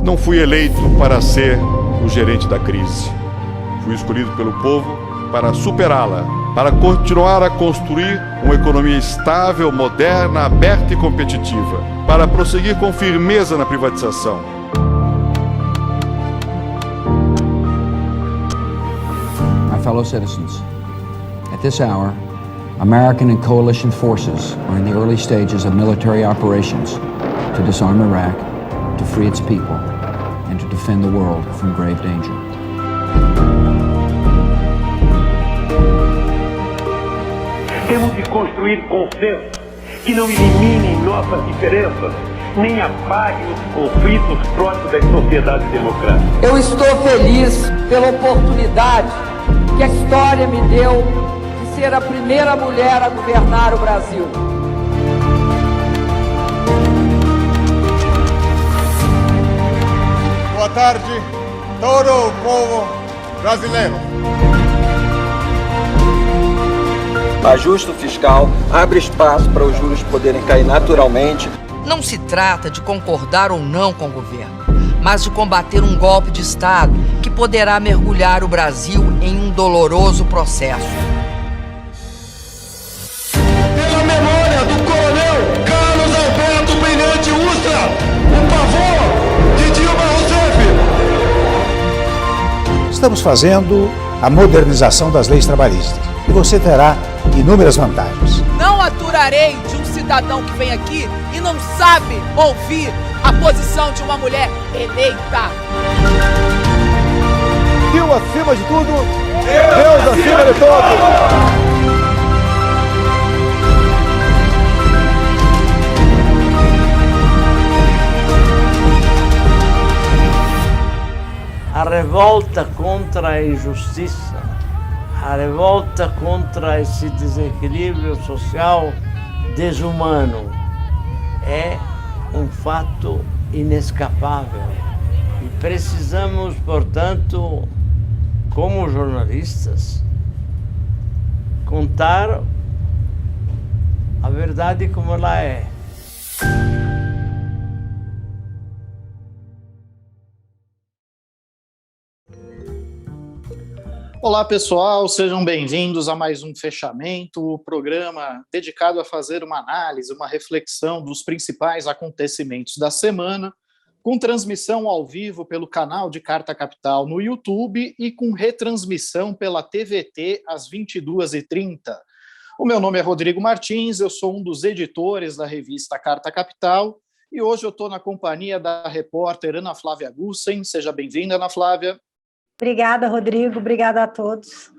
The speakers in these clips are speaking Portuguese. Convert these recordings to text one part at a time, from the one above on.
Não fui eleito para ser o gerente da crise. Fui escolhido pelo povo para superá-la, para continuar a construir uma economia estável, moderna, aberta e competitiva, para prosseguir com firmeza na privatização. My fellow citizens, at this hour, American and coalition forces are in the early stages of military operations to disarm Iraq, to free its people, and to defend the world from grave danger. Temos de construir consenso que não eliminem nossas diferenças, nem apaguem os conflitos próprios das sociedades democráticas. Eu estou feliz pela oportunidade que a história me deu de ser a primeira mulher a governar o Brasil. Boa tarde, todo o povo brasileiro. Ajuste fiscal abre espaço para os juros poderem cair naturalmente. Não se trata de concordar ou não com o governo, mas de combater um golpe de Estado que poderá mergulhar o Brasil em um doloroso processo. Pela memória do coronel Carlos Alberto Brilhante Ustra, o pavor de Dilma Rousseff. Estamos fazendo a modernização das leis trabalhistas e você terá inúmeras vantagens. Não aturarei de um cidadão que vem aqui e não sabe ouvir a posição de uma mulher eleita. Deus acima de tudo, Deus acima de todos. A revolta contra a injustiça, a revolta contra esse desequilíbrio social desumano é um fato inescapável. E precisamos, portanto, como jornalistas, contar a verdade como ela é. Olá pessoal, sejam bem-vindos a mais um Fechamento, o programa dedicado a fazer uma análise, uma reflexão dos principais acontecimentos da semana, com transmissão ao vivo pelo canal de Carta Capital no YouTube e com retransmissão pela TVT às 22h30. O meu nome é Rodrigo Martins, eu sou um dos editores da revista Carta Capital e hoje eu estou na companhia da repórter Ana Flávia Gussen. Seja bem-vinda, Ana Flávia. Obrigada, Rodrigo. Obrigada a todos.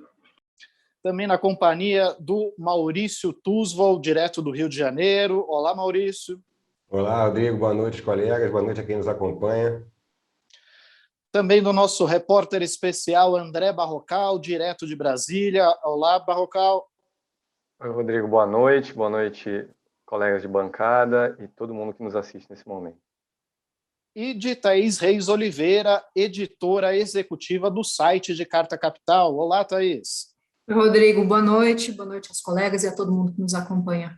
Também na companhia do Maurício Tusvol, direto do Rio de Janeiro. Olá, Maurício. Olá, Rodrigo. Boa noite, colegas. Boa noite a quem nos acompanha. Também do nosso repórter especial, André Barrocal, direto de Brasília. Olá, Barrocal. Oi, Rodrigo. Boa noite. Boa noite, colegas de bancada e todo mundo que nos assiste nesse momento. E de Thaís Reis Oliveira, editora executiva do site de Carta Capital. Olá, Thaís. Oi, Rodrigo, boa noite aos colegas e a todo mundo que nos acompanha.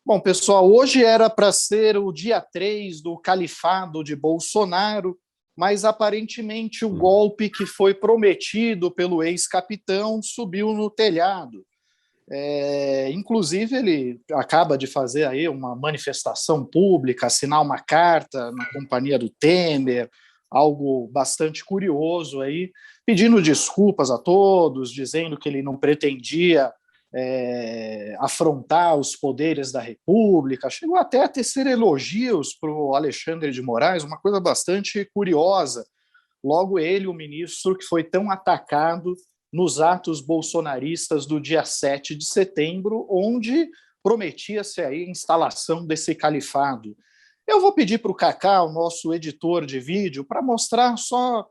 Bom, pessoal, hoje era para ser o dia 3 do califado de Bolsonaro, mas aparentemente o golpe que foi prometido pelo ex-capitão subiu no telhado. Inclusive ele acaba de fazer aí uma manifestação pública, assinar uma carta na companhia do Temer, algo bastante curioso aí, pedindo desculpas a todos, dizendo que ele não pretendia afrontar os poderes da República, chegou até a tecer elogios para o Alexandre de Moraes, uma coisa bastante curiosa. Logo ele, o ministro que foi tão atacado nos atos bolsonaristas do dia 7 de setembro, onde prometia-se aí a instalação desse califado. Eu vou pedir para o Cacá, o nosso editor de vídeo, para mostrar só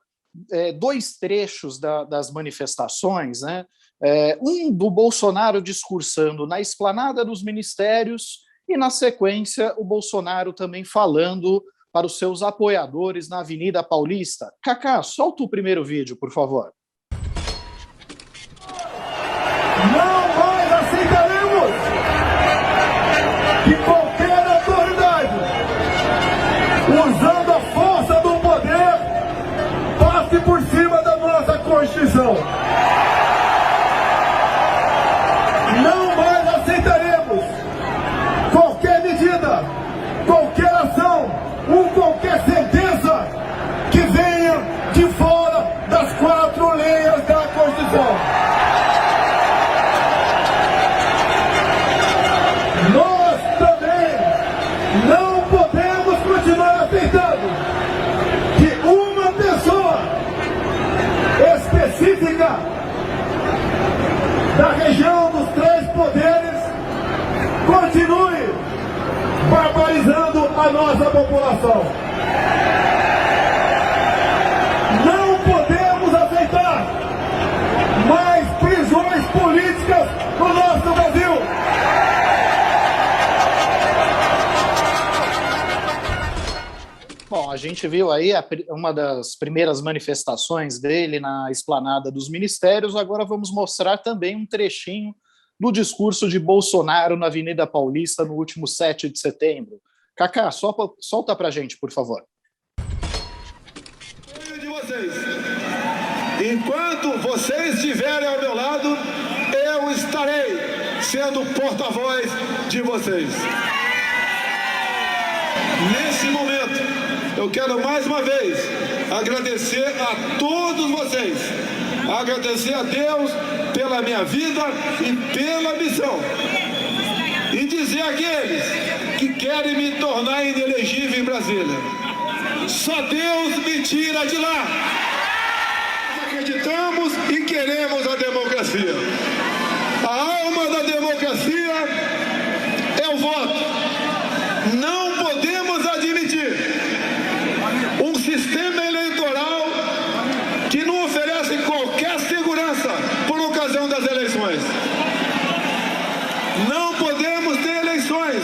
dois trechos das manifestações, né? Um do Bolsonaro discursando na esplanada dos ministérios e, na sequência, o Bolsonaro também falando para os seus apoiadores na Avenida Paulista. Cacá, solta o primeiro vídeo, por favor. Não mais aceitaremos que qualquer autoridade, usando a força continue barbarizando a nossa população. Não podemos aceitar mais prisões políticas no nosso Brasil. Bom, a gente viu aí uma das primeiras manifestações dele na esplanada dos ministérios. Agora vamos mostrar também um trechinho do discurso de Bolsonaro na Avenida Paulista no último 7 de setembro. Cacá, solta pra gente, por favor. De vocês. Enquanto vocês estiverem ao meu lado, eu estarei sendo porta-voz de vocês. Nesse momento, eu quero mais uma vez agradecer a todos vocês, agradecer a Deus pela minha vida e pela missão, e dizer àqueles que querem me tornar inelegível em Brasília: só Deus me tira de lá. Nós acreditamos e queremos a democracia. A alma da democracia é o voto. Não podemos admitir um sistema eleitoral que não oferece qualquer segurança por ocasião das eleições. Não podemos ter eleições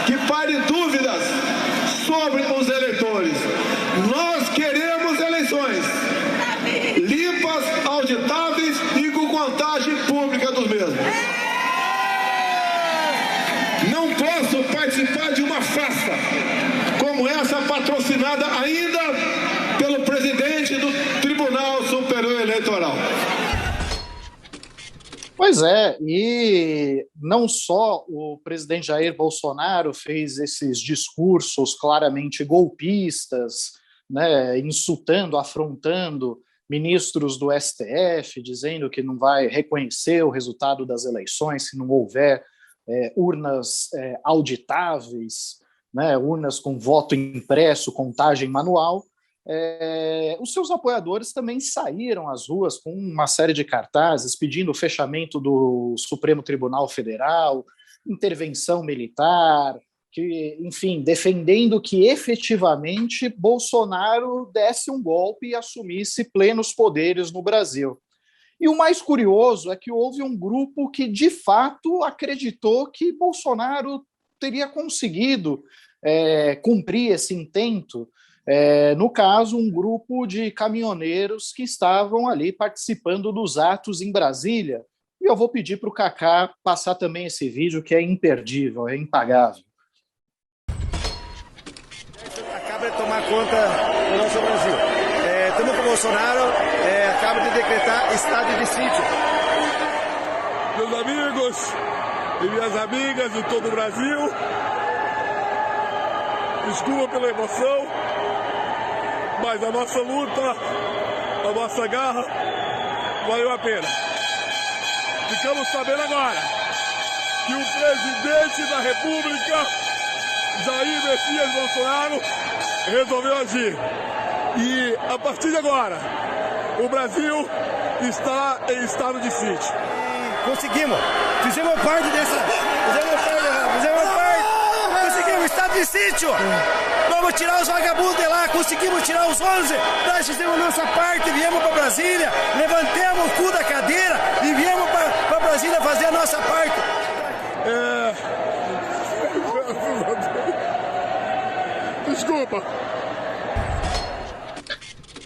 que parem dúvidas sobre os eleitores. Nós queremos eleições limpas, auditáveis e com contagem pública dos mesmos. Não posso participar de uma farsa como essa, patrocinada ainda pelo presidente do Tribunal Superior Eleitoral. Pois é, e não só o presidente Jair Bolsonaro fez esses discursos claramente golpistas, né, insultando, afrontando ministros do STF, dizendo que não vai reconhecer o resultado das eleições se não houver urnas auditáveis, né, urnas com voto impresso, contagem manual. Os seus apoiadores também saíram às ruas com uma série de cartazes pedindo o fechamento do Supremo Tribunal Federal, intervenção militar, enfim, defendendo que efetivamente Bolsonaro desse um golpe e assumisse plenos poderes no Brasil. E o mais curioso é que houve um grupo que, de fato, acreditou que Bolsonaro teria conseguido cumprir esse intento. No caso, um grupo de caminhoneiros que estavam ali participando dos atos em Brasília. E eu vou pedir para o Cacá passar também esse vídeo, que é imperdível, é impagável. Acaba de tomar conta do nosso Brasil. Estamos com o Bolsonaro, acaba de decretar estado de sítio. Meus amigos e minhas amigas de todo o Brasil, desculpa pela emoção, mas a nossa luta, a nossa garra, valeu a pena. Ficamos sabendo agora que o presidente da República, Jair Messias Bolsonaro, resolveu agir. E, a partir de agora, o Brasil está em estado de sítio. Conseguimos! Fizemos parte dessa... Conseguimos estado de sítio! Vamos tirar os vagabundos de lá, conseguimos tirar os 11, nós fizemos nossa parte, viemos para Brasília, levantemos o cu da cadeira e viemos para Brasília fazer a nossa parte. Desculpa.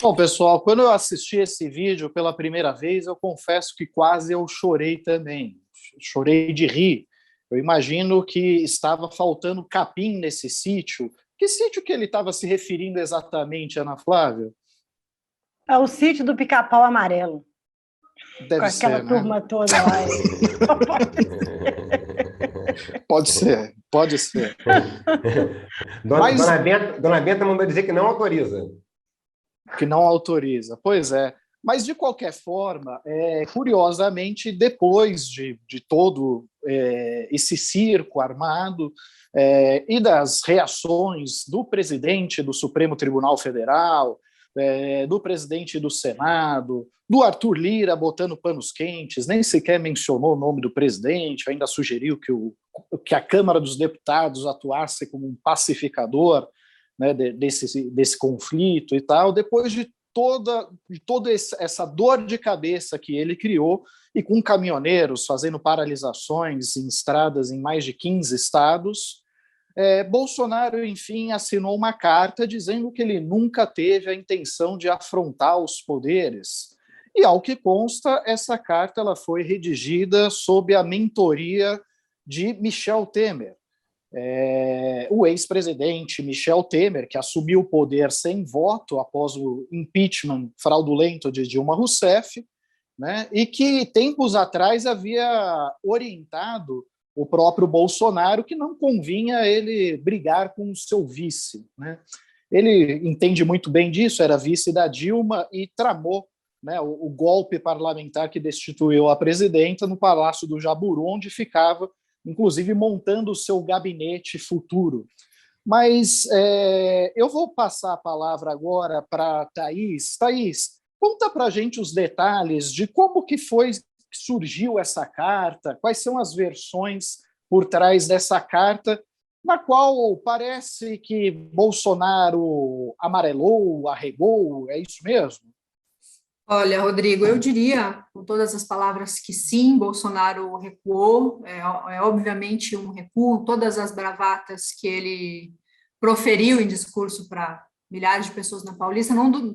Bom, pessoal, quando eu assisti esse vídeo pela primeira vez, eu confesso que quase eu chorei também. Chorei de rir. Eu imagino que estava faltando capim nesse sítio. Que sítio que ele estava se referindo exatamente, Ana Flávia? É o sítio do Pica-Pau Amarelo. Deve com aquela ser, turma né? toda lá. Pode ser, pode ser. Dona Benta mandou dizer que não autoriza. Que não autoriza, pois é. Mas, de qualquer forma, curiosamente, depois de todo esse circo armado e das reações do presidente do Supremo Tribunal Federal, do presidente do Senado, do Arthur Lira botando panos quentes, nem sequer mencionou o nome do presidente, ainda sugeriu que a Câmara dos Deputados atuasse como um pacificador, né, desse conflito e tal, depois de toda essa dor de cabeça que ele criou, e com caminhoneiros fazendo paralisações em estradas em mais de 15 estados, Bolsonaro, enfim, assinou uma carta dizendo que ele nunca teve a intenção de afrontar os poderes. E, ao que consta, essa carta ela foi redigida sob a mentoria de Michel Temer. O ex-presidente Michel Temer, que assumiu o poder sem voto após o impeachment fraudulento de Dilma Rousseff, né, e que tempos atrás havia orientado o próprio Bolsonaro que não convinha ele brigar com o seu vice, né? Ele entende muito bem disso, era vice da Dilma e tramou, né, o golpe parlamentar que destituiu a presidenta no Palácio do Jaburu, onde ficava, inclusive, montando o seu gabinete futuro. Mas eu vou passar a palavra agora para a Thaís. Thaís, conta para a gente os detalhes de como que surgiu essa carta, quais são as versões por trás dessa carta, na qual parece que Bolsonaro amarelou, arregou, é isso mesmo? Olha, Rodrigo, eu diria, com todas as palavras, que sim, Bolsonaro recuou, é obviamente um recuo, todas as bravatas que ele proferiu em discurso para milhares de pessoas na Paulista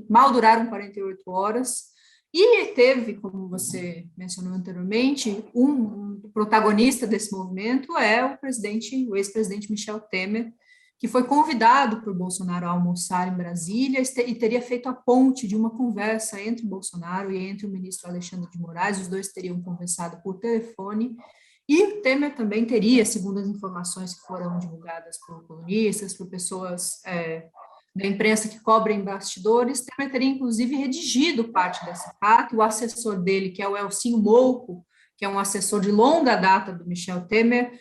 mal duraram 48 horas, e teve, como você mencionou anteriormente, um protagonista desse movimento é o ex-presidente Michel Temer, que foi convidado por Bolsonaro a almoçar em Brasília e teria feito a ponte de uma conversa entre Bolsonaro e entre o ministro Alexandre de Moraes. Os dois teriam conversado por telefone, e Temer também teria, segundo as informações que foram divulgadas por colunistas, por pessoas da imprensa que cobrem bastidores, Temer teria, inclusive, redigido parte dessa carta. O assessor dele, que é o Elcinho Mouco, que é um assessor de longa data do Michel Temer,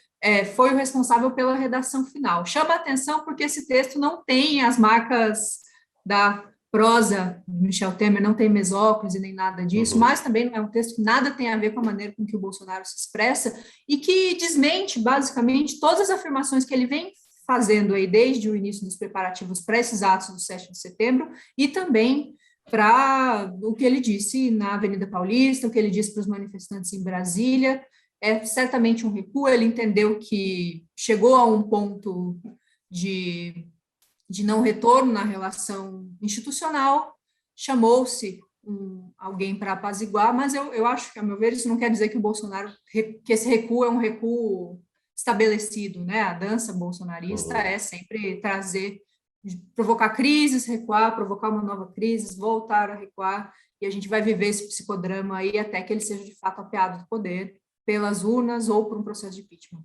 foi o responsável pela redação final. Chama a atenção porque esse texto não tem as marcas da prosa do Michel Temer, não tem mesóclise nem nada disso, mas também não é um texto que nada tem a ver com a maneira com que o Bolsonaro se expressa e que desmente, basicamente, todas as afirmações que ele vem fazendo aí desde o início dos preparativos para esses atos do 7 de setembro e também para o que ele disse na Avenida Paulista, o que ele disse para os manifestantes em Brasília. É certamente um recuo. Ele entendeu que chegou a um ponto de não retorno na relação institucional, chamou-se alguém para apaziguar, mas eu acho que, a meu ver, isso não quer dizer que o Bolsonaro, que esse recuo é um recuo estabelecido, né? A dança bolsonarista é sempre provocar crises, recuar, provocar uma nova crise, voltar a recuar, e a gente vai viver esse psicodrama aí até que ele seja de fato apeado do poder pelas urnas ou por um processo de impeachment.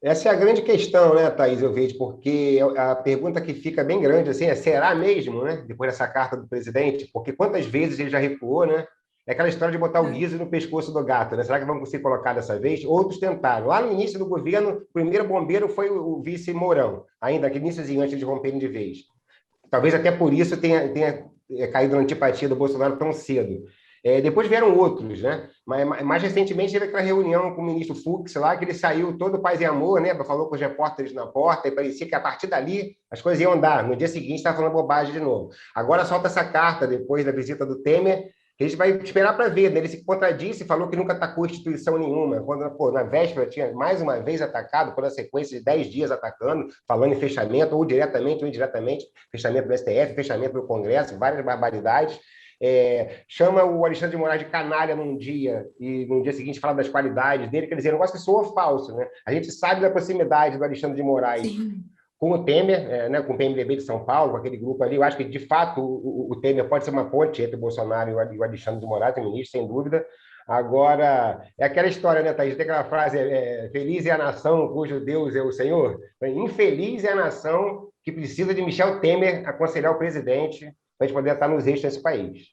Essa é a grande questão, né, Thaís, eu vejo, porque a pergunta que fica bem grande assim será mesmo, né, depois dessa carta do presidente? Porque quantas vezes ele já recuou, né? É aquela história de botar o guiso no pescoço do gato, né? Será que vão conseguir colocar dessa vez? Outros tentaram. Lá no início do governo, o primeiro bombeiro foi o vice Mourão, ainda que iníciozinho, antes de romperem de vez. Talvez até por isso tenha caído na antipatia do Bolsonaro tão cedo. Depois vieram outros, né? Mas mais recentemente teve aquela reunião com o ministro Fux lá, que ele saiu todo paz e amor, né? Falou com os repórteres na porta e parecia que a partir dali as coisas iam andar. No dia seguinte estava falando bobagem de novo. Agora solta essa carta depois da visita do Temer, que a gente vai esperar para ver, né? Ele se contradisse e falou que nunca atacou instituição nenhuma. Quando, na véspera tinha mais uma vez atacado, por uma sequência de 10 dias atacando, falando em fechamento, ou diretamente ou indiretamente, fechamento do STF, fechamento do Congresso, várias barbaridades. Chama o Alexandre de Moraes de canalha num dia e no dia seguinte fala das qualidades dele, quer dizer, um negócio que soa falso, né? A gente sabe da proximidade do Alexandre de Moraes com o Temer, né, com o PMDB de São Paulo, com aquele grupo ali. Eu acho que, de fato, o Temer pode ser uma ponte entre o Bolsonaro e o Alexandre de Moraes, o ministro, sem dúvida. Agora, é aquela história, né, Thaís? Tem aquela frase, feliz é a nação cujo Deus é o Senhor. Infeliz é a nação que precisa de Michel Temer aconselhar o presidente para a gente poder estar nos eixos desse país.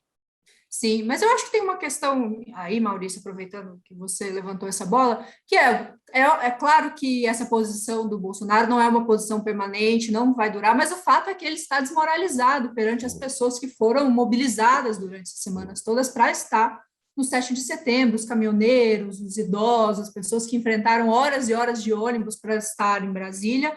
Sim, mas eu acho que tem uma questão aí, Maurício, aproveitando que você levantou essa bola, que é claro que essa posição do Bolsonaro não é uma posição permanente, não vai durar, mas o fato é que ele está desmoralizado perante as pessoas que foram mobilizadas durante essas semanas todas para estar no 7 de setembro, os caminhoneiros, os idosos, as pessoas que enfrentaram horas e horas de ônibus para estar em Brasília,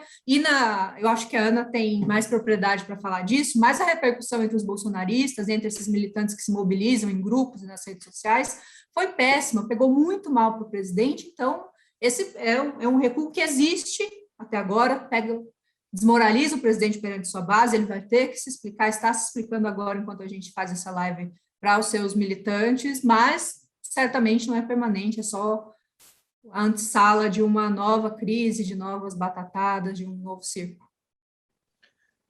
eu acho que a Ana tem mais propriedade para falar disso, mas a repercussão entre os bolsonaristas, entre esses militantes que se mobilizam em grupos e nas redes sociais, foi péssima, pegou muito mal para o presidente, então esse é um recuo que existe até agora, desmoraliza o presidente perante sua base, ele vai ter que se explicar, está se explicando agora enquanto a gente faz essa live para os seus militantes, mas certamente não é permanente, é só a antessala de uma nova crise, de novas batatadas, de um novo circo.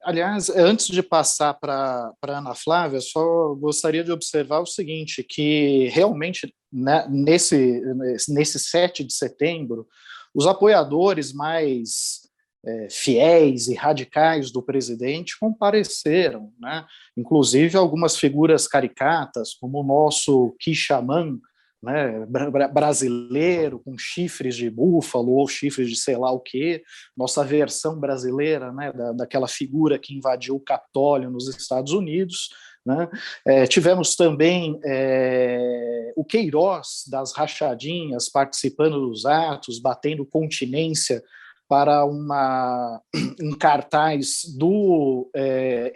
Aliás, antes de passar para a Ana Flávia, só gostaria de observar o seguinte, que realmente, né, nesse 7 de setembro, os apoiadores mais fiéis e radicais do presidente compareceram, né? Inclusive algumas figuras caricatas, como o nosso Quixamã, né, brasileiro, com chifres de búfalo ou chifres de sei lá o quê, nossa versão brasileira, né, daquela figura que invadiu o Capitólio nos Estados Unidos, né? Tivemos também o Queiroz das rachadinhas participando dos atos, batendo continência para um cartaz do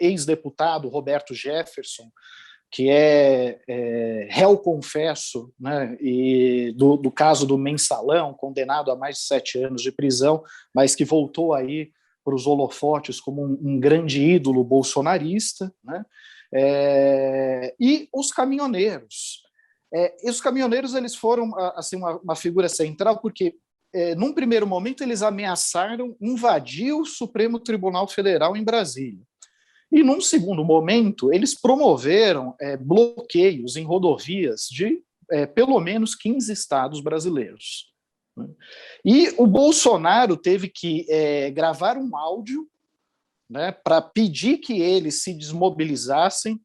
ex-deputado Roberto Jefferson, que réu confesso, né, e do caso do Mensalão, condenado a mais de 7 anos de prisão, mas que voltou aí para os holofotes como um grande ídolo bolsonarista, né, e os caminhoneiros. E os caminhoneiros eles foram assim, uma figura central, porque num primeiro momento, eles ameaçaram invadir o Supremo Tribunal Federal em Brasília. E, num segundo momento, eles promoveram bloqueios em rodovias de pelo menos 15 estados brasileiros. E o Bolsonaro teve que gravar um áudio, né, para pedir que eles se desmobilizassem.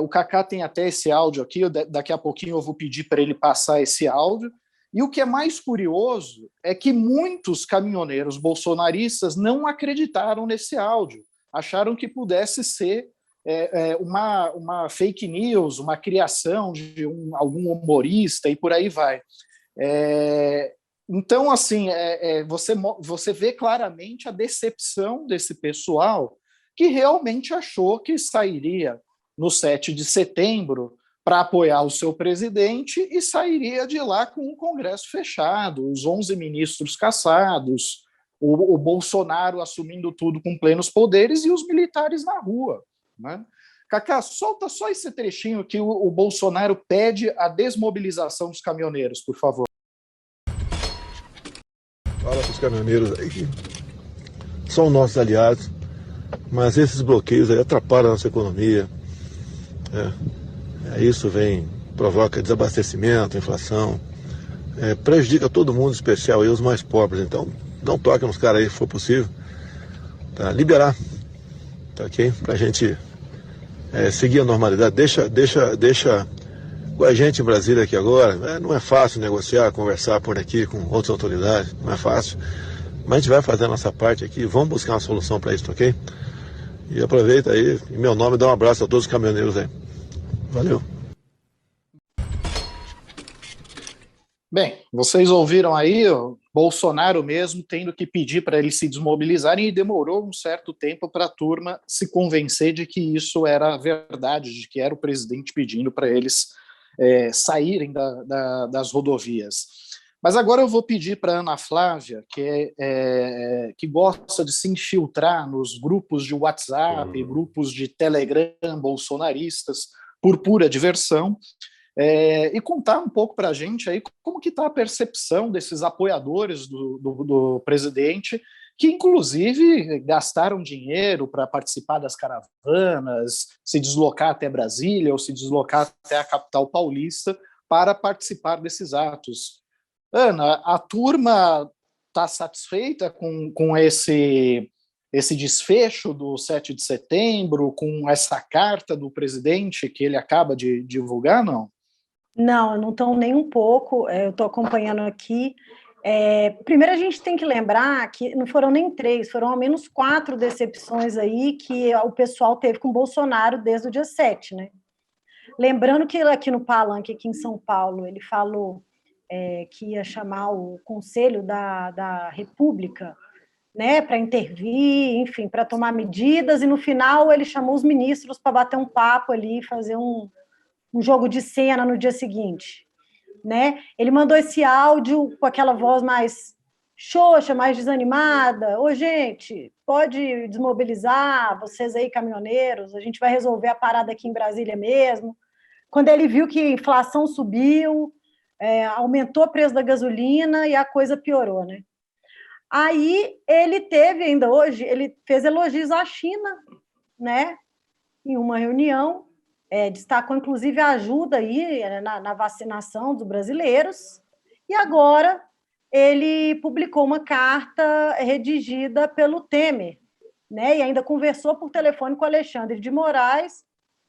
O Cacá tem até esse áudio aqui, daqui a pouquinho eu vou pedir para ele passar esse áudio. E o que é mais curioso é que muitos caminhoneiros bolsonaristas não acreditaram nesse áudio, acharam que pudesse ser uma fake news, uma criação de algum humorista e por aí vai. Então, assim, você vê claramente a decepção desse pessoal que realmente achou que sairia no 7 de setembro para apoiar o seu presidente e sairia de lá com o Congresso fechado, os 11 ministros cassados, o Bolsonaro assumindo tudo com plenos poderes e os militares na rua, né? Cacá, solta só esse trechinho que o Bolsonaro pede a desmobilização dos caminhoneiros, por favor. Fala para os caminhoneiros aí que são nossos aliados, mas esses bloqueios aí atrapalham a nossa economia, isso provoca desabastecimento, inflação, prejudica todo mundo, em especial os mais pobres. Então, não toquem nos caras aí, se for possível, tá? Liberar, tá, ok? Pra gente seguir a normalidade. Deixa com a gente em Brasília aqui agora. Não é fácil negociar, conversar por aqui com outras autoridades, não é fácil. Mas a gente vai fazer a nossa parte aqui, vamos buscar uma solução para isso, ok? E aproveita aí, em meu nome, dá um abraço a todos os caminhoneiros aí. Valeu. Bem, vocês ouviram aí o Bolsonaro mesmo tendo que pedir para eles se desmobilizarem e demorou um certo tempo para a turma se convencer de que isso era verdade, de que era o presidente pedindo para eles saírem das rodovias. Mas agora eu vou pedir para a Ana Flávia, que gosta de se infiltrar nos grupos de WhatsApp, grupos de Telegram bolsonaristas, por pura diversão, e contar um pouco para a gente aí como que está a percepção desses apoiadores do presidente, que inclusive gastaram dinheiro para participar das caravanas, se deslocar até Brasília ou se deslocar até a capital paulista para participar desses atos. Ana, a turma está satisfeita com esse esse desfecho do 7 de setembro, com essa carta do presidente que ele acaba de divulgar, não? Não, não estão nem um pouco, eu estou acompanhando aqui. Primeiro a gente tem que lembrar que não foram nem 3, foram ao menos 4 decepções aí que o pessoal teve com o Bolsonaro desde o dia 7, né? Lembrando que aqui no Palanque, aqui em São Paulo, ele falou que ia chamar o Conselho da República, né, para intervir, enfim, para tomar medidas, e no final ele chamou os ministros para bater um papo ali, fazer um jogo de cena no dia seguinte, né? Ele mandou esse áudio com aquela voz mais xoxa, mais desanimada. Ô, gente, pode desmobilizar, vocês aí, caminhoneiros, a gente vai resolver a parada aqui em Brasília mesmo. Quando ele viu que a inflação subiu, aumentou o preço da gasolina e a coisa piorou, né? Aí ele teve, ainda hoje, ele fez elogios à China, né? Em uma reunião, destacou inclusive a ajuda aí na vacinação dos brasileiros, e agora ele publicou uma carta redigida pelo Temer, né? E ainda conversou por telefone com Alexandre de Moraes,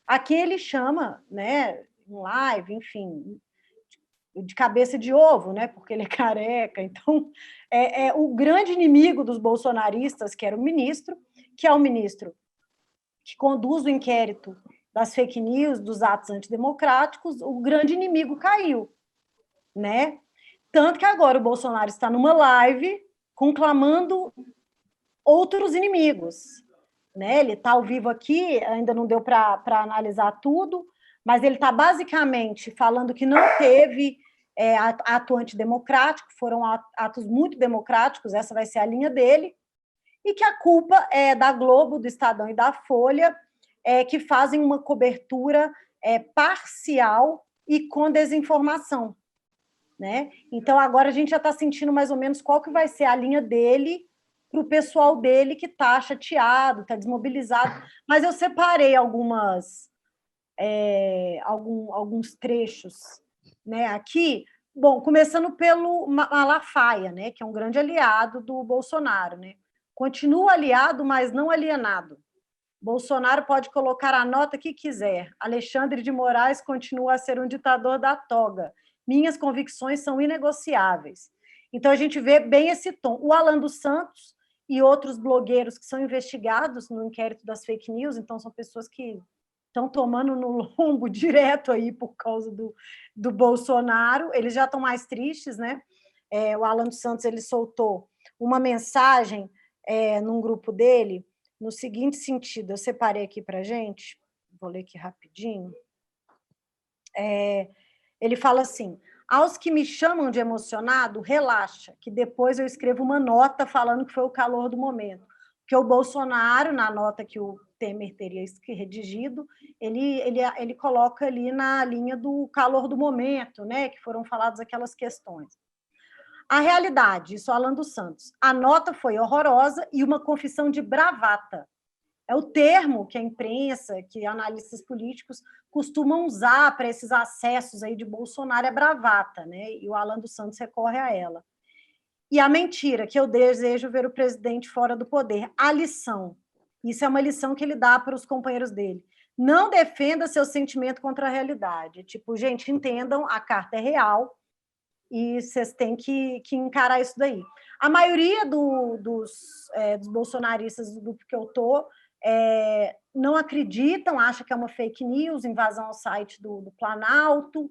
a quem ele chama, né, em live, enfim, de cabeça de ovo, né, porque ele é careca. Então, o grande inimigo dos bolsonaristas, que era o ministro, que é o ministro que conduz o inquérito das fake news, dos atos antidemocráticos, o grande inimigo caiu, né? Tanto que agora o Bolsonaro está numa live conclamando outros inimigos, né? Ele está ao vivo aqui, ainda não deu para analisar tudo, mas ele está basicamente falando que não teve ato antidemocrático, foram atos muito democráticos, essa vai ser a linha dele, e que a culpa é da Globo, do Estadão e da Folha, que fazem uma cobertura parcial e com desinformação, né? Então, agora a gente já está sentindo mais ou menos qual que vai ser a linha dele para o pessoal dele que está chateado, está desmobilizado. Mas eu separei alguns trechos, né, aqui. Bom, começando pelo Malafaia, né, que é um grande aliado do Bolsonaro, né? Continua aliado, mas não alienado. Bolsonaro pode colocar a nota que quiser. Alexandre de Moraes continua a ser um ditador da toga. Minhas convicções são inegociáveis. Então, a gente vê bem esse tom. O Alan dos Santos e outros blogueiros que são investigados no inquérito das fake news, então são pessoas que estão tomando no lombo direto aí por causa do Bolsonaro, eles já estão mais tristes, né? O Alan dos Santos, ele soltou uma mensagem num grupo dele, no seguinte sentido, eu separei aqui para a gente, vou ler aqui rapidinho. Ele fala assim: aos que me chamam de emocionado, relaxa, que depois eu escrevo uma nota falando que foi o calor do momento. Porque o Bolsonaro, na nota que o Temer teria redigido, ele coloca ali na linha do calor do momento, né, que foram faladas aquelas questões. A realidade, isso Alan dos Santos, a nota foi horrorosa e uma confissão de bravata. É o termo que a imprensa, que analistas políticos costumam usar para esses acessos aí de Bolsonaro, é bravata, né? E o Alan dos Santos recorre a ela. E a mentira, que eu desejo ver o presidente fora do poder. A lição, isso é uma lição que ele dá para os companheiros dele. Não defenda seu sentimento contra a realidade. Tipo, gente, entendam, a carta é real, e vocês têm que encarar isso daí. A maioria dos bolsonaristas do grupo que eu estou não acreditam, acham que é uma fake news, invasão ao site do Planalto.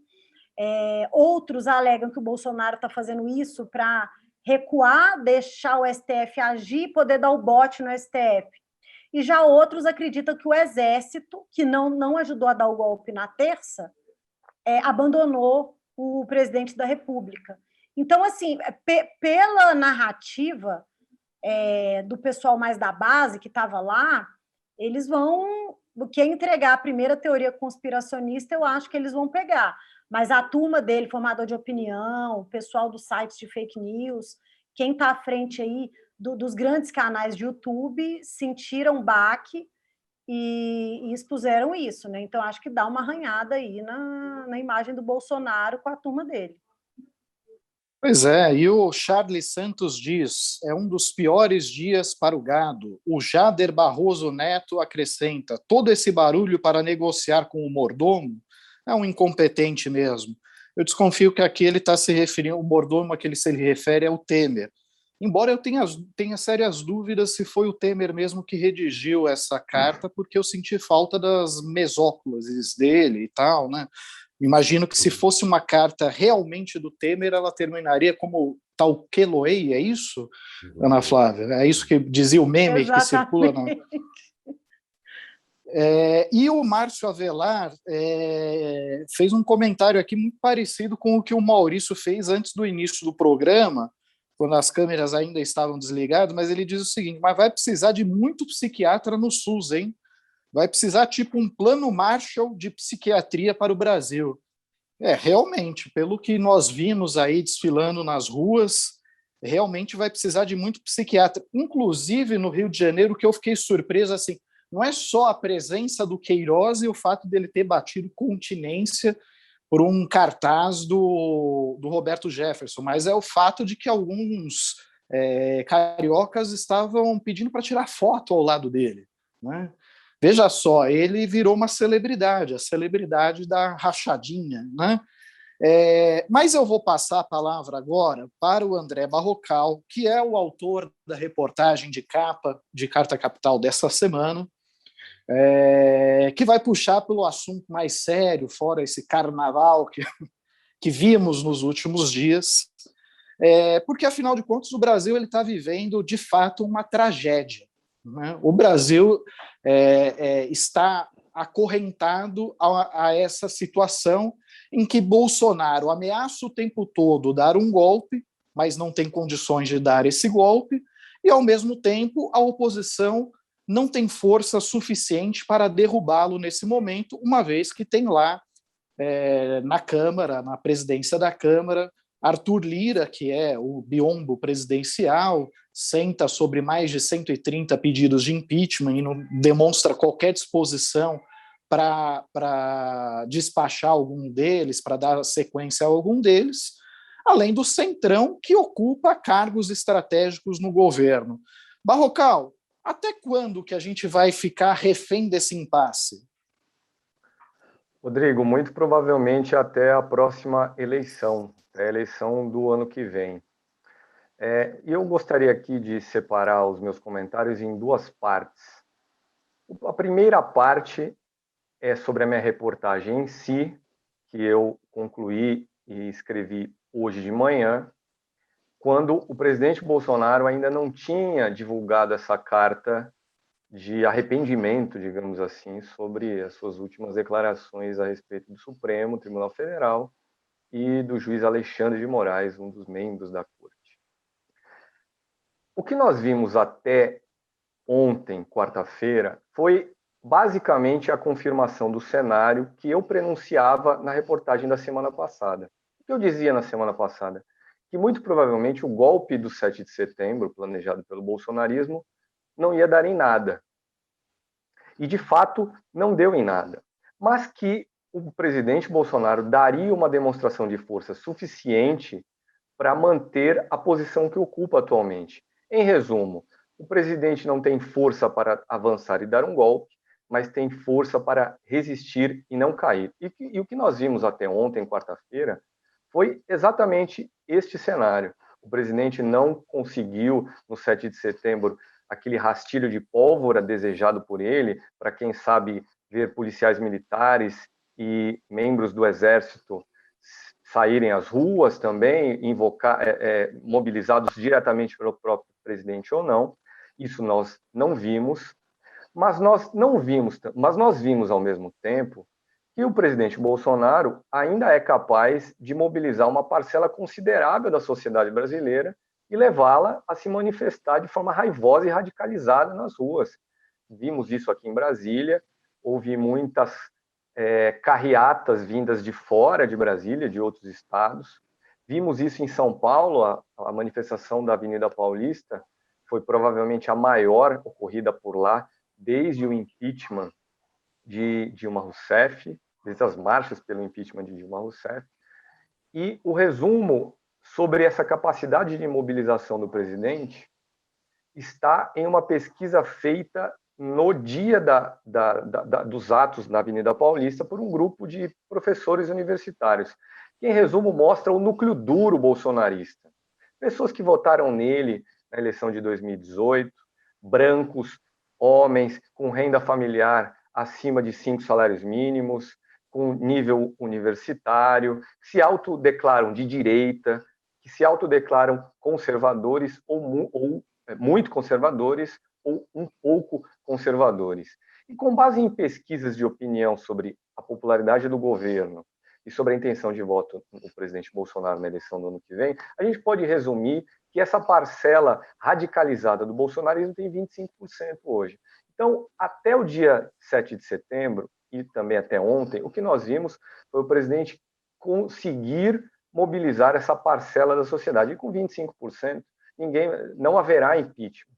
Outros alegam que o Bolsonaro está fazendo isso para recuar, deixar o STF agir e poder dar o bote no STF. E já outros acreditam que o Exército, que não ajudou a dar o golpe na terça, abandonou o presidente da República. Então, assim, pela narrativa do pessoal mais da base que estava lá, eles vão... Quer entregar a primeira teoria conspiracionista, eu acho que eles vão pegar. Mas a turma dele, formador de opinião, o pessoal dos sites de fake news, quem está à frente aí dos grandes canais de YouTube, sentiram baque e expuseram isso, né? Então, acho que dá uma arranhada aí na imagem do Bolsonaro com a turma dele. Pois é, e o Charles Santos diz, é um dos piores dias para o gado. O Jader Barroso Neto acrescenta, todo esse barulho para negociar com o mordomo é um incompetente mesmo. Eu desconfio que aqui ele está se referindo, o mordomo a que ele se refere é o Temer. Embora eu tenha sérias dúvidas se foi o Temer mesmo que redigiu essa carta, porque eu senti falta das mesóclises dele e tal, né? Imagino que se fosse uma carta realmente do Temer, ela terminaria como tal Keloei, é isso, Ana Flávia? É isso que dizia o meme que circula na... E o Márcio Avelar fez um comentário aqui muito parecido com o que o Maurício fez antes do início do programa, quando as câmeras ainda estavam desligadas, mas ele diz o seguinte, mas vai precisar de muito psiquiatra no SUS, hein? Vai precisar tipo um plano Marshall de psiquiatria para o Brasil. Realmente, pelo que nós vimos aí desfilando nas ruas, realmente vai precisar de muito psiquiatra. Inclusive, no Rio de Janeiro, que eu fiquei surpreso, assim, não é só a presença do Queiroz e o fato dele ter batido continência por um cartaz do Roberto Jefferson, mas é o fato de que alguns cariocas estavam pedindo para tirar foto ao lado dele, né? Veja só, ele virou uma celebridade, a celebridade da rachadinha, né? Mas eu vou passar a palavra agora para o André Barrocal, que é o autor da reportagem de capa de Carta Capital dessa semana, que vai puxar pelo assunto mais sério, fora esse carnaval que vimos nos últimos dias, porque, afinal de contas, o Brasil está vivendo, de fato, uma tragédia, né? O Brasil está acorrentado a essa situação em que Bolsonaro ameaça o tempo todo dar um golpe, mas não tem condições de dar esse golpe, e, ao mesmo tempo, a oposição não tem força suficiente para derrubá-lo nesse momento, uma vez que tem lá na Câmara, na presidência da Câmara, Arthur Lira, que é o biombo presidencial, senta sobre mais de 130 pedidos de impeachment e não demonstra qualquer disposição para despachar algum deles, para dar sequência a algum deles, além do Centrão, que ocupa cargos estratégicos no governo. Barrocal, até quando que a gente vai ficar refém desse impasse? Rodrigo, muito provavelmente até a próxima eleição, a eleição do ano que vem. Eu gostaria aqui de separar os meus comentários em duas partes. A primeira parte é sobre a minha reportagem em si, que eu concluí e escrevi hoje de manhã, quando o presidente Bolsonaro ainda não tinha divulgado essa carta de arrependimento, digamos assim, sobre as suas últimas declarações a respeito do Supremo Tribunal Federal e do juiz Alexandre de Moraes, um dos membros da Corte. O que nós vimos até ontem, quarta-feira, foi basicamente a confirmação do cenário que eu prenunciava na reportagem da semana passada. O que eu dizia na semana passada? Que muito provavelmente o golpe do 7 de setembro, planejado pelo bolsonarismo, não ia dar em nada. E, de fato, não deu em nada. Mas que o presidente Bolsonaro daria uma demonstração de força suficiente para manter a posição que ocupa atualmente. Em resumo, o presidente não tem força para avançar e dar um golpe, mas tem força para resistir e não cair. E o que nós vimos até ontem, quarta-feira, foi exatamente este cenário. O presidente não conseguiu, no 7 de setembro, aquele rastilho de pólvora desejado por ele, para quem sabe ver policiais militares e membros do Exército saírem às ruas também, mobilizados diretamente pelo próprio presidente ou não. Isso nós não vimos, mas nós vimos ao mesmo tempo que o presidente Bolsonaro ainda é capaz de mobilizar uma parcela considerável da sociedade brasileira e levá-la a se manifestar de forma raivosa e radicalizada nas ruas. Vimos isso aqui em Brasília, houve muitas carreatas vindas de fora de Brasília, de outros estados. Vimos isso em São Paulo, a manifestação da Avenida Paulista foi provavelmente a maior ocorrida por lá desde o impeachment de Dilma Rousseff, desde as marchas pelo impeachment de Dilma Rousseff. E o resumo sobre essa capacidade de mobilização do presidente está em uma pesquisa feita no dia dos atos na Avenida Paulista por um grupo de professores universitários, que, em resumo, mostra o núcleo duro bolsonarista. Pessoas que votaram nele na eleição de 2018, brancos, homens com renda familiar acima de 5 salários mínimos, com nível universitário, que se autodeclaram de direita, que se autodeclaram conservadores ou muito conservadores ou um pouco conservadores. E com base em pesquisas de opinião sobre a popularidade do governo e sobre a intenção de voto do presidente Bolsonaro na eleição do ano que vem, a gente pode resumir que essa parcela radicalizada do bolsonarismo tem 25% hoje. Então, até o dia 7 de setembro, e também até ontem, o que nós vimos foi o presidente conseguir mobilizar essa parcela da sociedade. E com 25%, não haverá impeachment.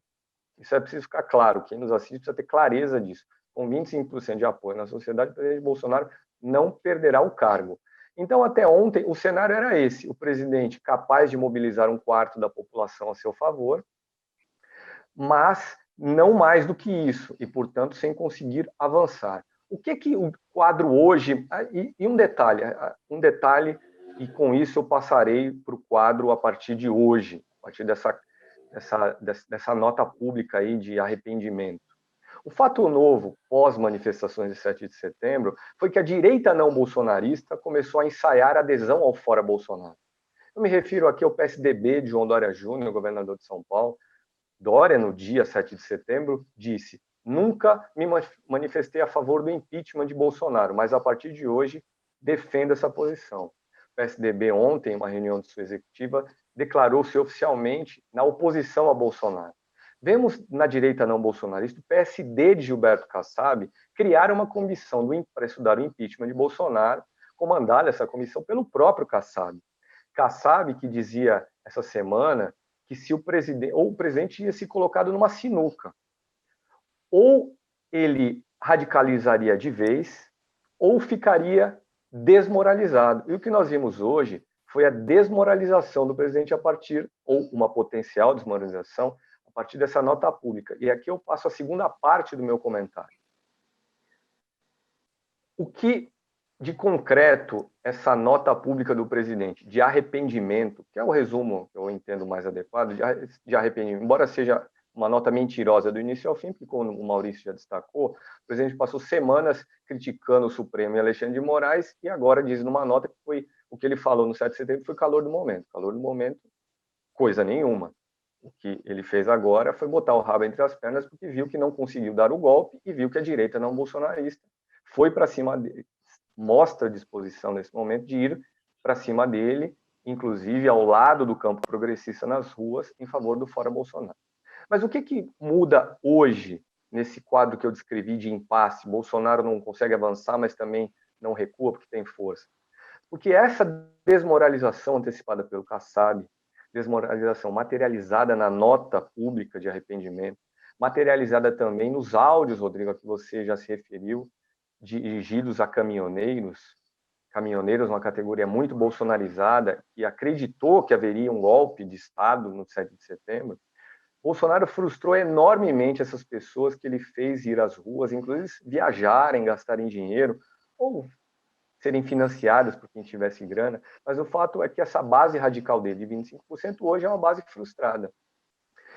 Isso é preciso ficar claro. Quem nos assiste precisa ter clareza disso. Com 25% de apoio na sociedade, o presidente Bolsonaro não perderá o cargo. Então, até ontem, o cenário era esse: o presidente capaz de mobilizar um quarto da população a seu favor, mas não mais do que isso, e, portanto, sem conseguir avançar. O que o quadro hoje... E um detalhe, e com isso eu passarei para o quadro a partir de hoje, a partir dessa nota pública aí de arrependimento. O fato novo, pós-manifestações de 7 de setembro, foi que a direita não bolsonarista começou a ensaiar adesão ao Fora Bolsonaro. Eu me refiro aqui ao PSDB de João Dória Júnior, governador de São Paulo. Dória, no dia 7 de setembro, disse: nunca me manifestei a favor do impeachment de Bolsonaro, mas a partir de hoje defendo essa posição. O PSDB ontem, em uma reunião de sua executiva, declarou-se oficialmente na oposição a Bolsonaro. Vemos na direita não bolsonarista o PSD de Gilberto Kassab criar uma comissão para estudar o impeachment de Bolsonaro, comandada essa comissão pelo próprio Kassab. Kassab, que dizia essa semana que se o presidente ia se colocado numa sinuca, ou ele radicalizaria de vez, ou ficaria desmoralizado. E o que nós vimos hoje foi a desmoralização do presidente ou uma potencial desmoralização, a partir dessa nota pública. E aqui eu passo a segunda parte do meu comentário. O que, de concreto, essa nota pública do presidente de arrependimento, que é o resumo que eu entendo mais adequado, de arrependimento, embora seja uma nota mentirosa do início ao fim, porque, como o Maurício já destacou, o presidente passou semanas criticando o Supremo e Alexandre de Moraes, e agora diz numa nota que foi o que ele falou no 7 de setembro foi calor do momento. Calor do momento, coisa nenhuma. O que ele fez agora foi botar o rabo entre as pernas, porque viu que não conseguiu dar o golpe e viu que a direita não bolsonarista foi para cima dele, mostra disposição nesse momento de ir para cima dele, inclusive ao lado do campo progressista nas ruas, em favor do Fora Bolsonaro. Mas o que muda hoje, nesse quadro que eu descrevi de impasse? Bolsonaro não consegue avançar, mas também não recua porque tem força. Porque essa desmoralização antecipada pelo Kassab, desmoralização materializada na nota pública de arrependimento, materializada também nos áudios, Rodrigo, a que você já se referiu, dirigidos a caminhoneiros, uma categoria muito bolsonarizada, e acreditou que haveria um golpe de Estado no 7 de setembro, Bolsonaro frustrou enormemente essas pessoas que ele fez ir às ruas, inclusive viajarem, gastarem dinheiro, ou serem financiadas por quem tivesse grana, mas o fato é que essa base radical dele, de 25%, hoje é uma base frustrada.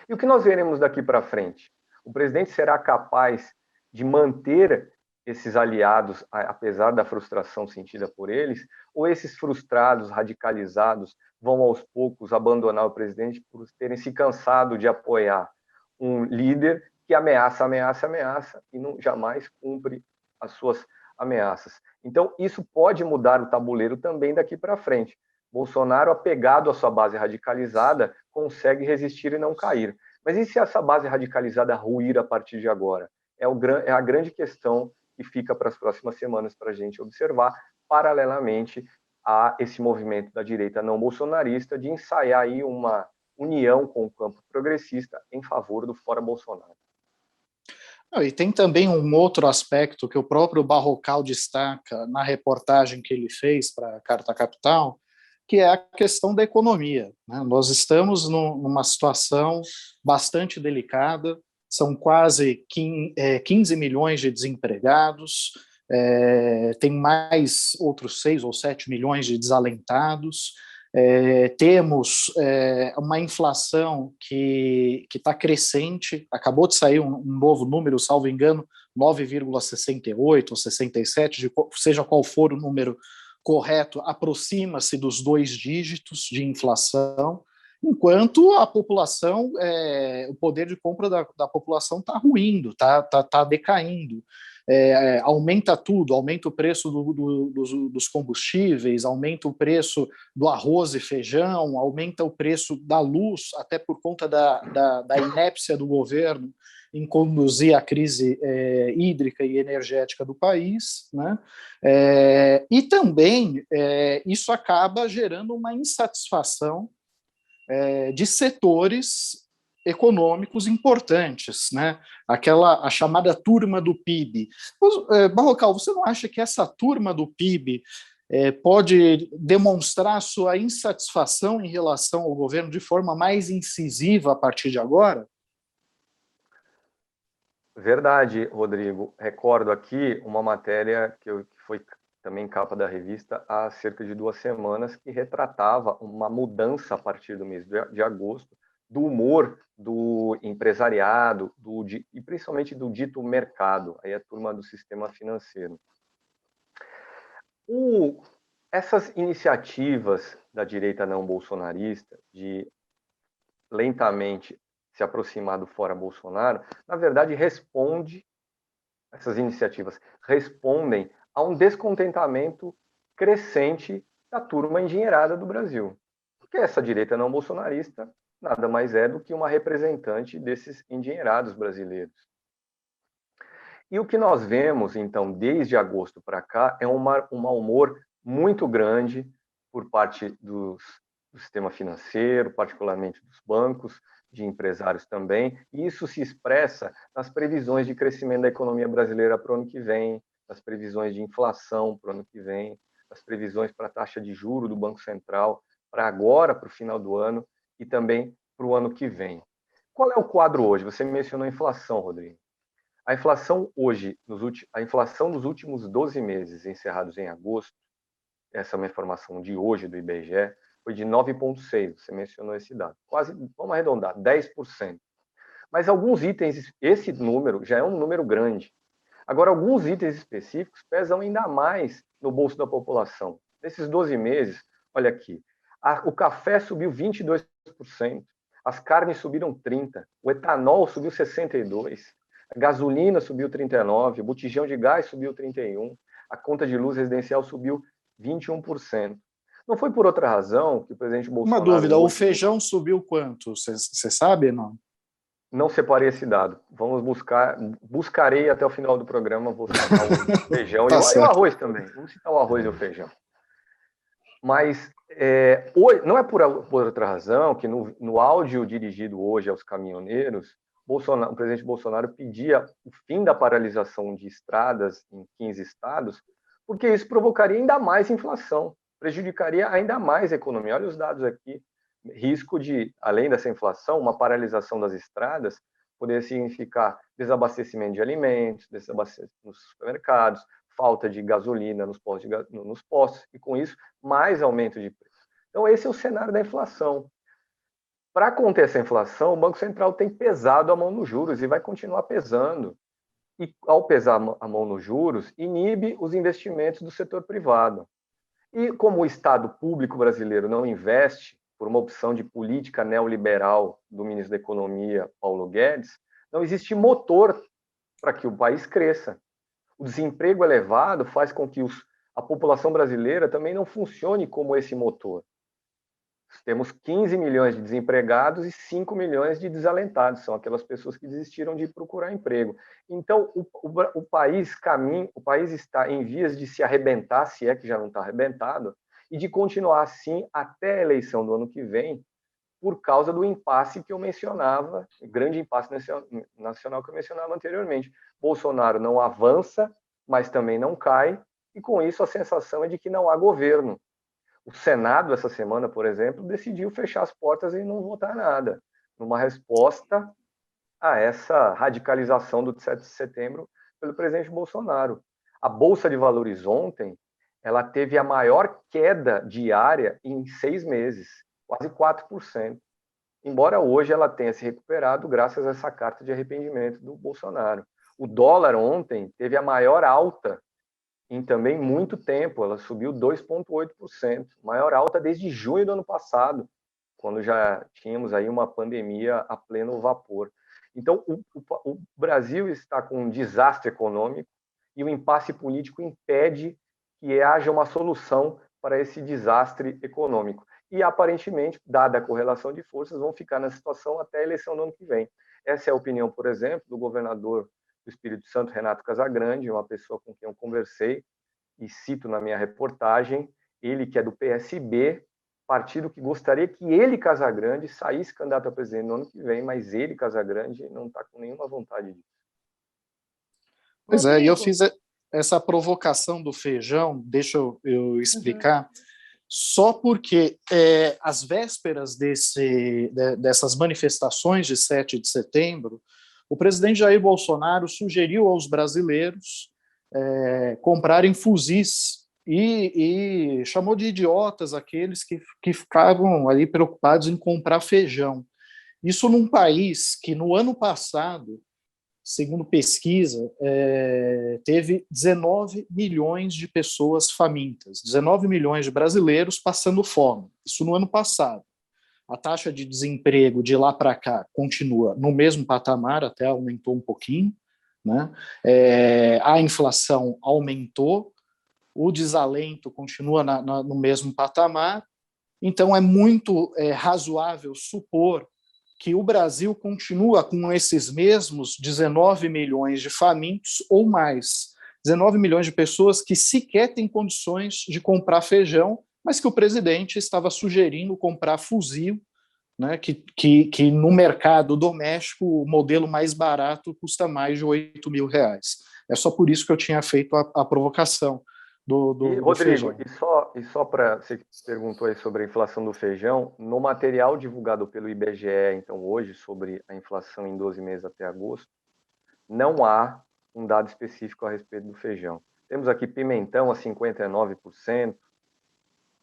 E o que nós veremos daqui para frente? O presidente será capaz de manter esses aliados, apesar da frustração sentida por eles, ou esses frustrados, radicalizados, vão aos poucos abandonar o presidente por terem se cansado de apoiar um líder que ameaça e não jamais cumpre as suas ameaças. Então, isso pode mudar o tabuleiro também daqui para frente. Bolsonaro, apegado à sua base radicalizada, consegue resistir e não cair. Mas e se essa base radicalizada ruir a partir de agora? É a grande questão que fica para as próximas semanas para a gente observar, paralelamente a esse movimento da direita não bolsonarista de ensaiar aí uma união com o campo progressista em favor do Fora Bolsonaro. E tem também um outro aspecto que o próprio Barrocal destaca na reportagem que ele fez para a Carta Capital, que é a questão da economia, né? Nós estamos numa situação bastante delicada, são quase 15 milhões de desempregados, tem mais outros 6 ou 7 milhões de desalentados, temos uma inflação que está crescente, acabou de sair um novo número, salvo engano, 9,68 ou 67, seja qual for o número correto, aproxima-se dos 2 dígitos de inflação, enquanto a população, o poder de compra da população está ruindo, está decaindo. Aumenta tudo, aumenta o preço dos combustíveis, aumenta o preço do arroz e feijão, aumenta o preço da luz, até por conta da inépcia do governo em conduzir a crise hídrica e energética do país, né? E também isso acaba gerando uma insatisfação de setores econômicos importantes, né? A chamada turma do PIB. Barrocal, você não acha que essa turma do PIB pode demonstrar sua insatisfação em relação ao governo de forma mais incisiva a partir de agora? Verdade, Rodrigo. Recordo aqui uma matéria que foi também capa da revista há cerca de 2 semanas, que retratava uma mudança a partir do mês de agosto do humor do empresariado e principalmente do dito mercado, aí a turma do sistema financeiro. Essas iniciativas da direita não bolsonarista de lentamente se aproximar do fora Bolsonaro, na verdade essas iniciativas respondem a um descontentamento crescente da turma endinheirada do Brasil. Porque essa direita não bolsonarista nada mais é do que uma representante desses endinheirados brasileiros. E o que nós vemos, então, desde agosto para cá, é um mau humor muito grande por parte do sistema financeiro, particularmente dos bancos, de empresários também, e isso se expressa nas previsões de crescimento da economia brasileira para o ano que vem, nas previsões de inflação para o ano que vem, nas previsões para a taxa de juros do Banco Central para agora, para o final do ano, e também para o ano que vem. Qual é o quadro hoje? Você mencionou a inflação, Rodrigo. A inflação hoje, a inflação dos últimos 12 meses encerrados em agosto, essa é uma informação de hoje do IBGE, foi de 9,6%, você mencionou esse dado. Quase, vamos arredondar, 10%. Mas alguns itens, esse número já é um número grande. Agora, alguns itens específicos pesam ainda mais no bolso da população. Nesses 12 meses, olha aqui, o café subiu 22%, as carnes subiram 30%, o etanol subiu 62%, a gasolina subiu 39%, o botijão de gás subiu 31%, a conta de luz residencial subiu 21%. Não foi por outra razão que o presidente Bolsonaro... Uma dúvida, o feijão subiu quanto? Você sabe, não? Não separei esse dado. Vamos buscarei até o final do programa, vou citar o feijão e o arroz também. Vamos citar o arroz e o feijão. Mas não é por outra razão que no áudio dirigido hoje aos caminhoneiros, o presidente Bolsonaro pedia o fim da paralisação de estradas em 15 estados, porque isso provocaria ainda mais inflação, prejudicaria ainda mais a economia. Olha os dados aqui. Risco de, além dessa inflação, uma paralisação das estradas poderia significar desabastecimento de alimentos, desabastecimento nos supermercados, falta de gasolina nos postos, e com isso, mais aumento de preço. Então, esse é o cenário da inflação. Para conter essa inflação, o Banco Central tem pesado a mão nos juros e vai continuar pesando. E, ao pesar a mão nos juros, inibe os investimentos do setor privado. E como o Estado público brasileiro não investe, por uma opção de política neoliberal do ministro da Economia, Paulo Guedes, não existe motor para que o país cresça. O desemprego elevado faz com que a população brasileira também não funcione como esse motor. Temos 15 milhões de desempregados e 5 milhões de desalentados, são aquelas pessoas que desistiram de procurar emprego. Então, o país está em vias de se arrebentar, se é que já não está arrebentado, e de continuar assim até a eleição do ano que vem, por causa do impasse que eu mencionava, o grande impasse nacional que eu mencionava anteriormente. Bolsonaro não avança, mas também não cai, e com isso a sensação é de que não há governo. O Senado, essa semana, por exemplo, decidiu fechar as portas e não votar nada, numa resposta a essa radicalização do 7 de setembro pelo presidente Bolsonaro. A Bolsa de Valores ontem, ela teve a maior queda diária em 6 meses, quase 4%. Embora hoje ela tenha se recuperado graças a essa carta de arrependimento do Bolsonaro. O dólar ontem teve a maior alta em também muito tempo, ela subiu 2,8%, maior alta desde junho do ano passado, quando já tínhamos aí uma pandemia a pleno vapor. Então, o Brasil está com um desastre econômico e o impasse político impede que haja uma solução para esse desastre econômico. E, aparentemente, dada a correlação de forças, vão ficar na situação até a eleição do ano que vem. Essa é a opinião, por exemplo, do governador do Espírito Santo, Renato Casagrande, uma pessoa com quem eu conversei, e cito na minha reportagem, ele que é do PSB, partido que gostaria que ele, Casagrande, saísse candidato a presidente no ano que vem, mas ele, Casagrande, não está com nenhuma vontade disso. Pois é, e eu fiz essa provocação do feijão, deixa eu explicar, só porque às vésperas dessas manifestações de 7 de setembro, o presidente Jair Bolsonaro sugeriu aos brasileiros comprarem fuzis e chamou de idiotas aqueles que ficavam ali preocupados em comprar feijão. Isso num país que, no ano passado, segundo pesquisa, teve 19 milhões de pessoas famintas, 19 milhões de brasileiros passando fome. Isso no ano passado. A taxa de desemprego de lá para cá continua no mesmo patamar, até aumentou um pouquinho, né? A inflação aumentou, o desalento continua no mesmo patamar, então é muito razoável supor que o Brasil continua com esses mesmos 19 milhões de famintos ou mais, 19 milhões de pessoas que sequer têm condições de comprar feijão, mas que o presidente estava sugerindo comprar fuzil, né, que no mercado doméstico o modelo mais barato custa mais de R$8.000. É só por isso que eu tinha feito a provocação do Rodrigo, feijão. e só para você que perguntou aí sobre a inflação do feijão, no material divulgado pelo IBGE, então hoje, sobre a inflação em 12 meses até agosto, não há um dado específico a respeito do feijão. Temos aqui pimentão a 59%,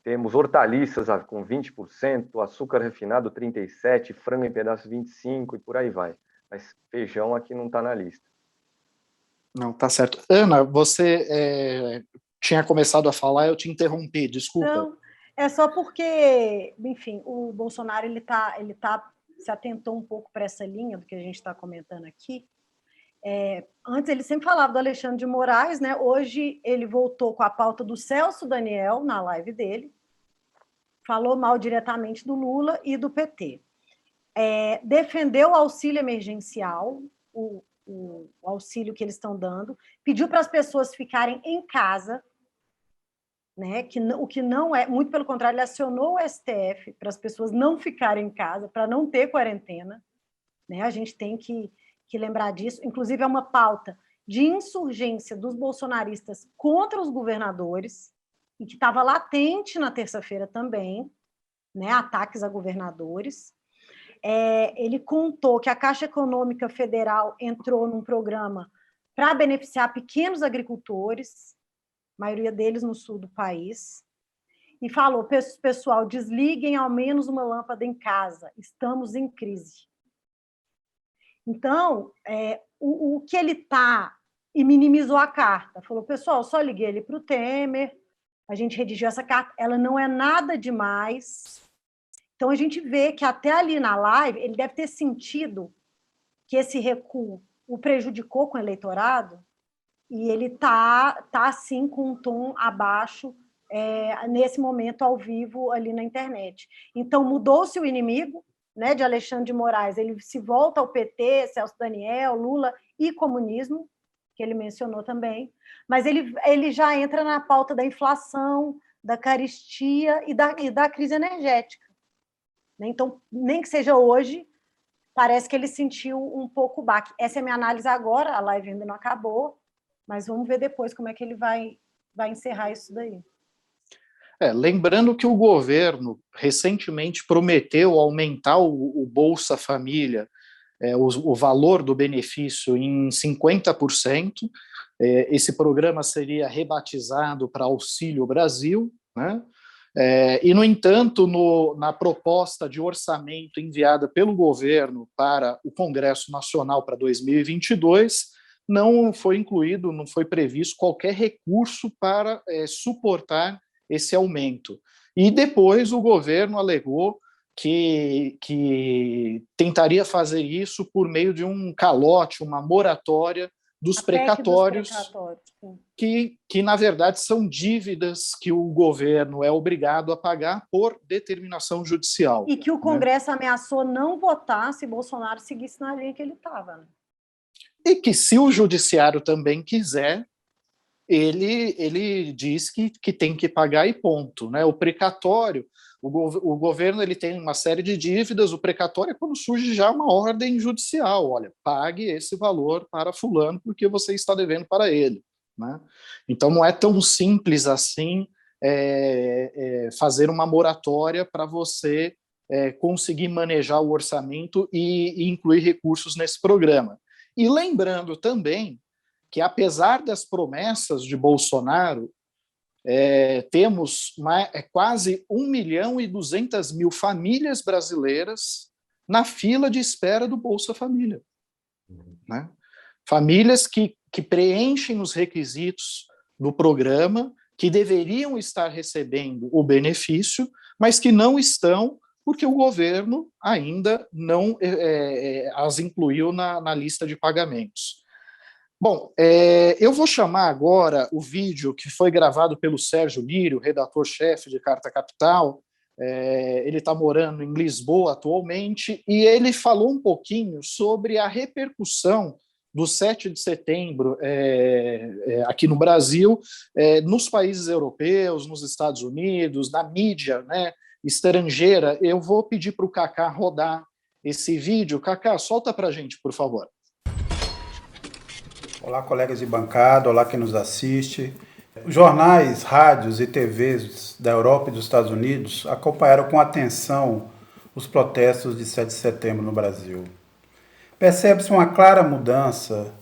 temos hortaliças com 20%, açúcar refinado 37%, frango em pedaços 25% e por aí vai. Mas feijão aqui não está na lista. Não, tá certo. Ana, você tinha começado a falar, eu te interrompi, desculpa. Não, é só porque, enfim, o Bolsonaro ele se atentou um pouco para essa linha do que a gente está comentando aqui. Antes ele sempre falava do Alexandre de Moraes, né? Hoje ele voltou com a pauta do Celso Daniel na live dele, falou mal diretamente do Lula e do PT. Defendeu o auxílio emergencial, o auxílio que eles estão dando, pediu para as pessoas ficarem em casa, né? O que não é, muito pelo contrário, ele acionou o STF para as pessoas não ficarem em casa, para não ter quarentena, né? A gente tem que lembrar disso. Inclusive, é uma pauta de insurgência dos bolsonaristas contra os governadores, e que estava latente na terça-feira também, né? Ataques a governadores. Ele contou que a Caixa Econômica Federal entrou num programa para beneficiar pequenos agricultores, a maioria deles no sul do país, e falou: pessoal, desliguem ao menos uma lâmpada em casa, estamos em crise. Então, o que ele está, e minimizou a carta, falou: pessoal, só liguei ele para o Temer, a gente redigiu essa carta, ela não é nada demais. Então, a gente vê que até ali na live, ele deve ter sentido que esse recuo o prejudicou com o eleitorado, e ele está assim, com um tom abaixo, nesse momento, ao vivo, ali na internet. Então, mudou-se o inimigo, né, de Alexandre de Moraes, ele se volta ao PT, Celso Daniel, Lula e comunismo, que ele mencionou também, mas ele já entra na pauta da inflação, da carestia e da crise energética. Então, nem que seja hoje, parece que ele sentiu um pouco o baque. Essa é a minha análise agora, a live ainda não acabou, mas vamos ver depois como é que ele vai encerrar isso daí. Lembrando que o governo recentemente prometeu aumentar o Bolsa Família, o valor do benefício em 50%. Esse programa seria rebatizado para Auxílio Brasil, né? E, no entanto, na proposta de orçamento enviada pelo governo para o Congresso Nacional para 2022, não foi incluído, não foi previsto qualquer recurso para suportar esse aumento. E depois o governo alegou que tentaria fazer isso por meio de um calote, uma moratória dos precatórios, que, na verdade, são dívidas que o governo é obrigado a pagar por determinação judicial. E que o Congresso ameaçou não votar se Bolsonaro seguisse na linha que ele estava. Né? E que, se o judiciário também quiser, ele diz que tem que pagar e ponto. Né? O precatório, o governo ele tem uma série de dívidas, o precatório é quando surge já uma ordem judicial, olha, pague esse valor para fulano porque você está devendo para ele. Né? Então não é tão simples assim fazer uma moratória para você conseguir manejar o orçamento e incluir recursos nesse programa. E lembrando também que, apesar das promessas de Bolsonaro, temos quase 1.200.000 famílias brasileiras na fila de espera do Bolsa Família. Né? Famílias que preenchem os requisitos do programa, que deveriam estar recebendo o benefício, mas que não estão porque o governo ainda não as incluiu na lista de pagamentos. Bom, eu vou chamar agora o vídeo que foi gravado pelo Sérgio Lírio, redator-chefe de Carta Capital. Ele está morando em Lisboa atualmente, e ele falou um pouquinho sobre a repercussão do 7 de setembro aqui no Brasil, nos países europeus, nos Estados Unidos, na mídia, né, estrangeira. Eu vou pedir para o Cacá rodar esse vídeo. Cacá, solta para a gente, por favor. Olá, colegas de bancada, olá quem nos assiste. Os jornais, rádios e TVs da Europa e dos Estados Unidos acompanharam com atenção os protestos de 7 de setembro no Brasil. Percebe-se uma clara mudança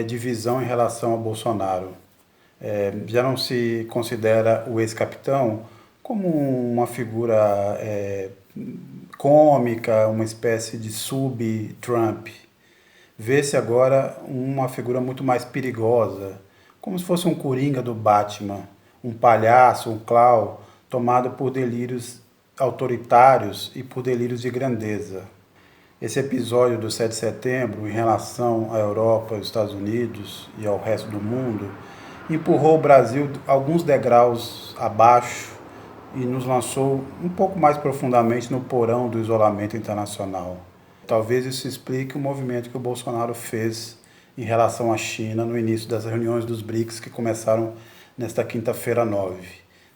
de visão em relação a Bolsonaro. Já não se considera o ex-capitão como uma figura cômica, uma espécie de sub-Trump. Vê-se agora uma figura muito mais perigosa, como se fosse um coringa do Batman, um palhaço, um clown, tomado por delírios autoritários e por delírios de grandeza. Esse episódio do 7 de setembro, em relação à Europa, aos Estados Unidos e ao resto do mundo, empurrou o Brasil alguns degraus abaixo e nos lançou um pouco mais profundamente no porão do isolamento internacional. Talvez isso explique o movimento que o Bolsonaro fez em relação à China no início das reuniões dos BRICS, que começaram nesta quinta-feira 9.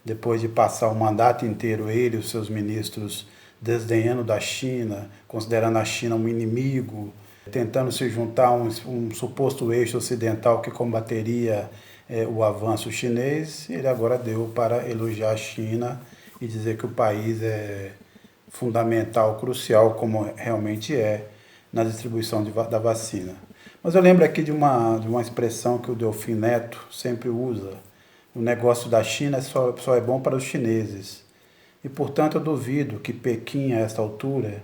Depois de passar o mandato inteiro, ele e os seus ministros desdenhando da China, considerando a China um inimigo, tentando se juntar a um suposto eixo ocidental que combateria o avanço chinês, ele agora deu para elogiar a China e dizer que o país é fundamental, crucial, como realmente é, na distribuição da vacina. Mas eu lembro aqui de uma expressão que o Delfim Neto sempre usa: o negócio da China só é bom para os chineses. E, portanto, eu duvido que Pequim, a esta altura,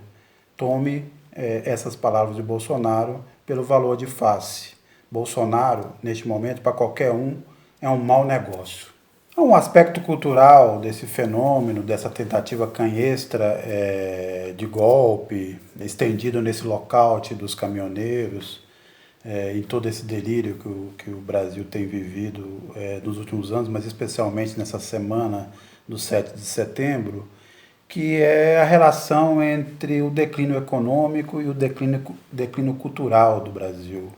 tome essas palavras de Bolsonaro pelo valor de face. Bolsonaro, neste momento, para qualquer um, é um mau negócio. Há um aspecto cultural desse fenômeno, dessa tentativa canhestra de golpe, estendido nesse lockout dos caminhoneiros, em todo esse delírio que o Brasil tem vivido nos últimos anos, mas especialmente nessa semana do 7 de setembro, que é a relação entre o declínio econômico e o declínio cultural do Brasil.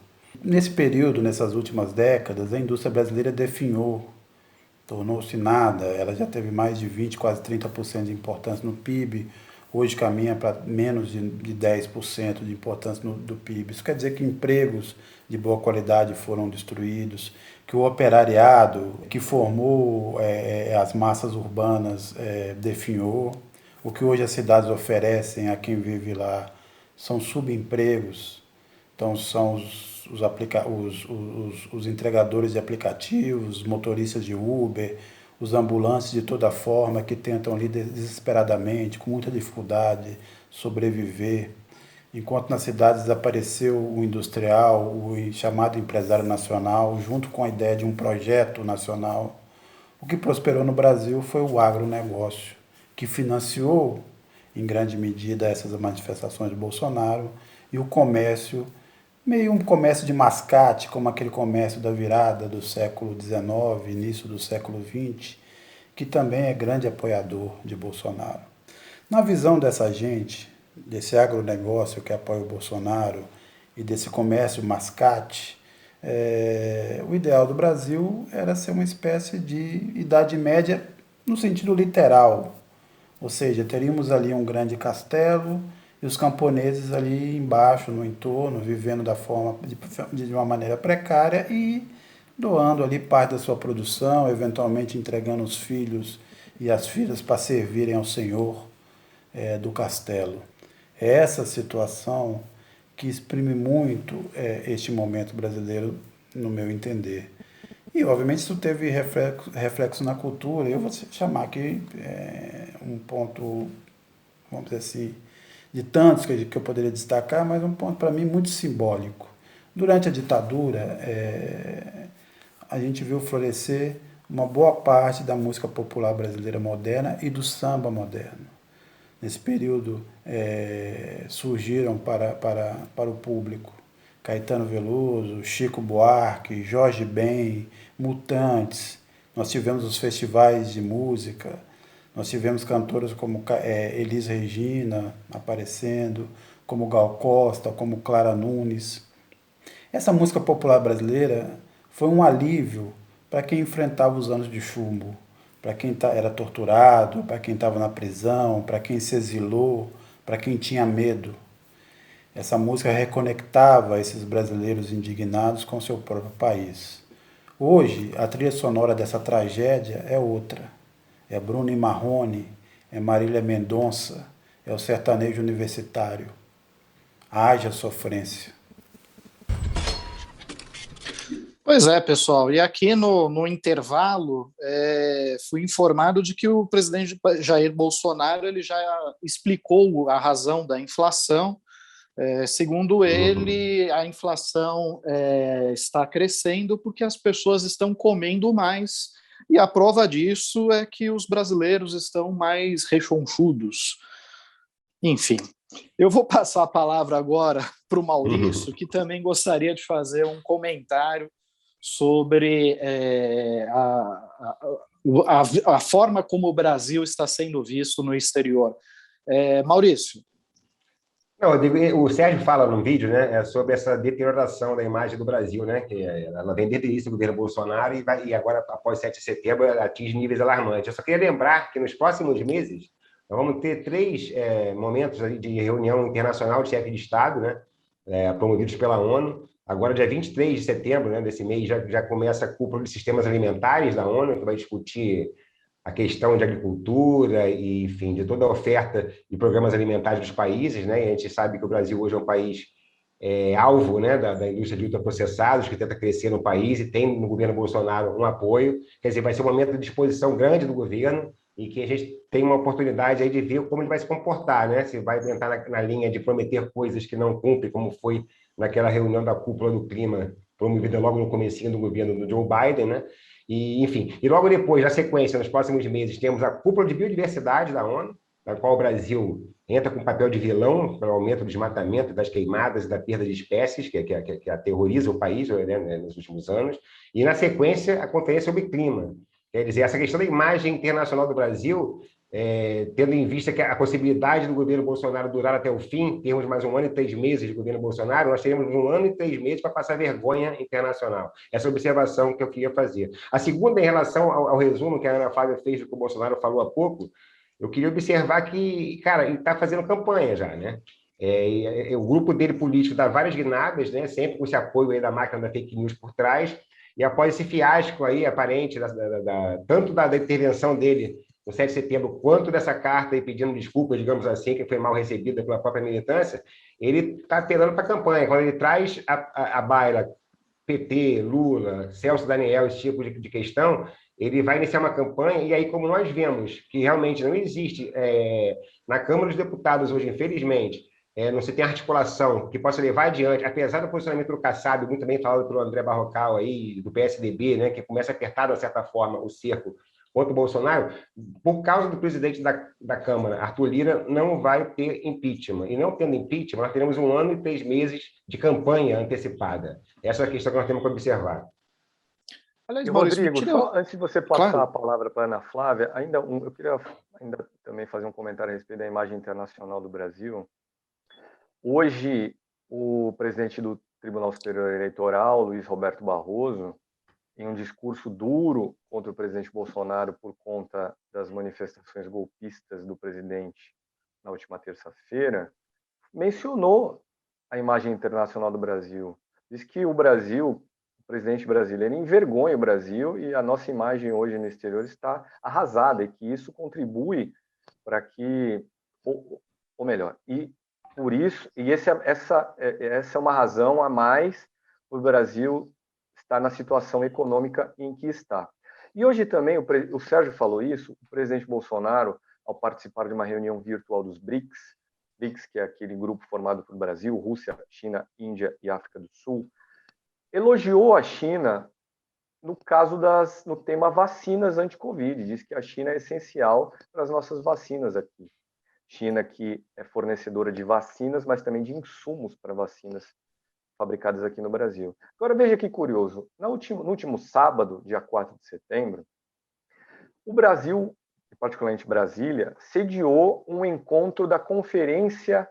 Nesse período, nessas últimas décadas, a indústria brasileira definhou, tornou-se nada, ela já teve mais de 20%, quase 30% de importância no PIB. hoje caminha para menos de 10% de importância do PIB. Isso quer dizer que empregos de boa qualidade foram destruídos, que o operariado que formou as massas urbanas definhou. O que hoje as cidades oferecem a quem vive lá são subempregos. Então são os entregadores de aplicativos, os motoristas de Uber, os ambulantes de toda forma que tentam ali desesperadamente, com muita dificuldade, sobreviver. Enquanto nas cidades desapareceu o industrial, o chamado empresário nacional, junto com a ideia de um projeto nacional, o que prosperou no Brasil foi o agronegócio, que financiou, em grande medida, essas manifestações de Bolsonaro, e o comércio, meio um comércio de mascate, como aquele comércio da virada do século XIX, início do século XX, que também é grande apoiador de Bolsonaro. Na visão dessa gente, desse agronegócio que apoia o Bolsonaro e desse comércio mascate, o ideal do Brasil era ser uma espécie de Idade Média no sentido literal, ou seja, teríamos ali um grande castelo e os camponeses ali embaixo, no entorno, vivendo de uma maneira precária e doando ali parte da sua produção, eventualmente entregando os filhos e as filhas para servirem ao senhor do castelo. É essa situação que exprime muito este momento brasileiro, no meu entender. E, obviamente, isso teve reflexo na cultura. Eu vou chamar aqui um ponto, vamos dizer assim, de tantos que eu poderia destacar, mas um ponto, para mim, muito simbólico. Durante a ditadura, a gente viu florescer uma boa parte da música popular brasileira moderna e do samba moderno. Nesse período, surgiram para o público Caetano Veloso, Chico Buarque, Jorge Ben, Mutantes. Nós tivemos os festivais de música, nós tivemos cantoras como Elis Regina aparecendo, como Gal Costa, como Clara Nunes. Essa música popular brasileira foi um alívio para quem enfrentava os anos de chumbo, para quem era torturado, para quem estava na prisão, para quem se exilou, para quem tinha medo. Essa música reconectava esses brasileiros indignados com seu próprio país. Hoje, a trilha sonora dessa tragédia é outra. É Bruno e Marrone, é Marília Mendonça, é o sertanejo universitário. Haja sofrência. Pois é, pessoal, e aqui no intervalo fui informado de que o presidente Jair Bolsonaro ele já explicou a razão da inflação. Segundo ele, a inflação está crescendo porque as pessoas estão comendo mais, e a prova disso é que os brasileiros estão mais rechonchudos. Enfim, eu vou passar a palavra agora para o Maurício, que também gostaria de fazer um comentário sobre a forma como o Brasil está sendo visto no exterior. Maurício. Não, o Sérgio fala num vídeo, né, sobre essa deterioração da imagem do Brasil, né, que ela vem desde o início do governo Bolsonaro e agora, após 7 de setembro, atinge níveis alarmantes. Eu só queria lembrar que nos próximos meses nós vamos ter 3 momentos de reunião internacional de chefe de Estado, né, promovidos pela ONU. Agora, dia 23 de setembro, né, desse mês, já começa a cúpula de sistemas alimentares da ONU, que vai discutir a questão de agricultura e, enfim, de toda a oferta de programas alimentares dos países, né? E a gente sabe que o Brasil hoje é um país alvo, né, da indústria de ultraprocessados, que tenta crescer no país e tem no governo Bolsonaro um apoio. Quer dizer, vai ser um momento de disposição grande do governo e que a gente tem uma oportunidade aí de ver como ele vai se comportar, né? Se vai entrar na linha de prometer coisas que não cumpre, como foi naquela reunião da cúpula do clima, promovida logo no comecinho do governo do Joe Biden, né? E, enfim, e logo depois, na sequência, nos próximos meses, temos a cúpula de biodiversidade da ONU, na qual o Brasil entra com papel de vilão para o aumento do desmatamento, das queimadas e da perda de espécies, que aterroriza o país, né, nos últimos anos. E, na sequência, a Conferência sobre Clima. Quer dizer, essa questão da imagem internacional do Brasil, tendo em vista que a possibilidade do governo Bolsonaro durar até o fim, termos mais 1 ano e 3 meses de governo Bolsonaro, nós teremos 1 ano e 3 meses para passar vergonha internacional. Essa observação que eu queria fazer. A segunda, em relação ao resumo que a Ana Flávia fez do que o Bolsonaro falou há pouco, eu queria observar que, cara, ele está fazendo campanha já, né? O grupo dele político dá várias guinadas, né? Sempre com esse apoio aí da máquina da fake news por trás, e após esse fiasco aí aparente, tanto da intervenção dele no 7 de setembro, quanto dessa carta aí pedindo desculpas, digamos assim, que foi mal recebida pela própria militância, ele está apelando para a campanha. Quando ele traz a baila PT, Lula, Celso Daniel, esse tipo de questão, ele vai iniciar uma campanha, e aí, como nós vemos que realmente não existe na Câmara dos Deputados hoje, infelizmente, não se tem articulação que possa levar adiante, apesar do posicionamento do Kassab, muito bem falado pelo André Barrocal, aí, do PSDB, né, que começa a apertar, de certa forma, o cerco contra o Bolsonaro, por causa do presidente da Câmara, Arthur Lira, não vai ter impeachment. E não tendo impeachment, nós teremos 1 ano e 3 meses de campanha antecipada. Essa é a questão que nós temos que observar. Aliás, Rodrigo, só antes de você passar a palavra para a Ana Flávia, eu queria também fazer um comentário a respeito da imagem internacional do Brasil. Hoje, o presidente do Tribunal Superior Eleitoral, Luiz Roberto Barroso, em um discurso duro contra o presidente Bolsonaro por conta das manifestações golpistas do presidente na última terça-feira, mencionou a imagem internacional do Brasil. Diz que o Brasil, o presidente brasileiro, envergonha o Brasil e a nossa imagem hoje no exterior está arrasada, e que isso contribui para que, ou melhor, e por isso, e essa é uma razão a mais para o Brasil estar na situação econômica em que está. E hoje também, o Sérgio falou isso, o presidente Bolsonaro, ao participar de uma reunião virtual dos BRICS, que é aquele grupo formado por Brasil, Rússia, China, Índia e África do Sul, elogiou a China no tema vacinas anti-Covid, diz que a China é essencial para as nossas vacinas aqui. China, que é fornecedora de vacinas, mas também de insumos para vacinas fabricadas aqui no Brasil. Agora, veja que curioso. No último sábado, dia 4 de setembro, o Brasil, particularmente Brasília, sediou um encontro da Conferência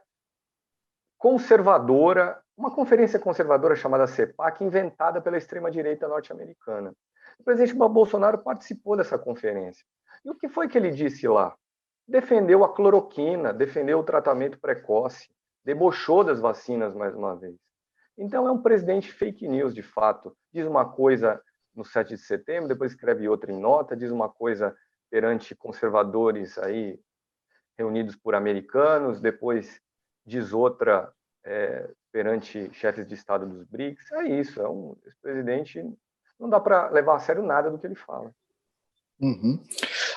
Conservadora, uma conferência conservadora chamada CEPAC, inventada pela extrema-direita norte-americana. O presidente Bolsonaro participou dessa conferência. E o que foi que ele disse lá? Defendeu a cloroquina, defendeu o tratamento precoce, debochou das vacinas mais uma vez. Então, é um presidente fake news, de fato. Diz uma coisa no 7 de setembro, depois escreve outra em nota, diz uma coisa perante conservadores aí reunidos por americanos, depois diz outra perante chefes de Estado dos BRICS. É isso, esse presidente não dá para levar a sério nada do que ele fala. Uhum.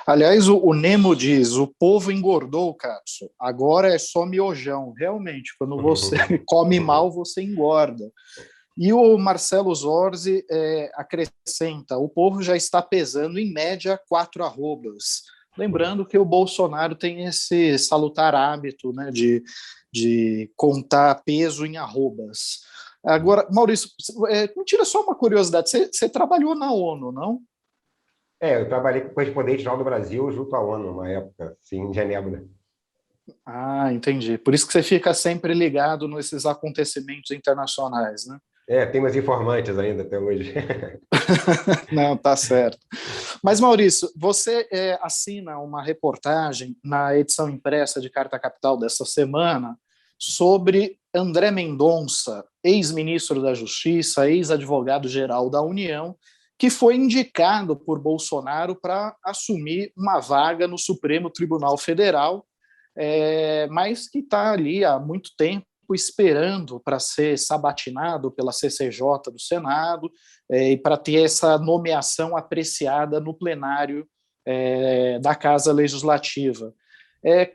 Aliás, o Nemo diz, o povo engordou, Cássio, agora é só miojão. Realmente, quando você come mal, você engorda. E o Marcelo Zorzi acrescenta, o povo já está pesando em média 4 arrobas. Lembrando que o Bolsonaro tem esse salutar hábito, né, de contar peso em arrobas. Agora, Maurício, me tira só uma curiosidade, você trabalhou na ONU, não? Eu trabalhei com o correspondente geral do Brasil junto à ONU, uma época, sim, em Genebra. Ah, entendi. Por isso que você fica sempre ligado nesses acontecimentos internacionais, né? Tem umas informantes ainda até hoje. Não, tá certo. Mas, Maurício, você assina uma reportagem na edição impressa de Carta Capital dessa semana sobre André Mendonça, ex-ministro da Justiça, ex-advogado-geral da União, que foi indicado por Bolsonaro para assumir uma vaga no Supremo Tribunal Federal, mas que está ali há muito tempo esperando para ser sabatinado pela CCJ do Senado e para ter essa nomeação apreciada no plenário da Casa Legislativa.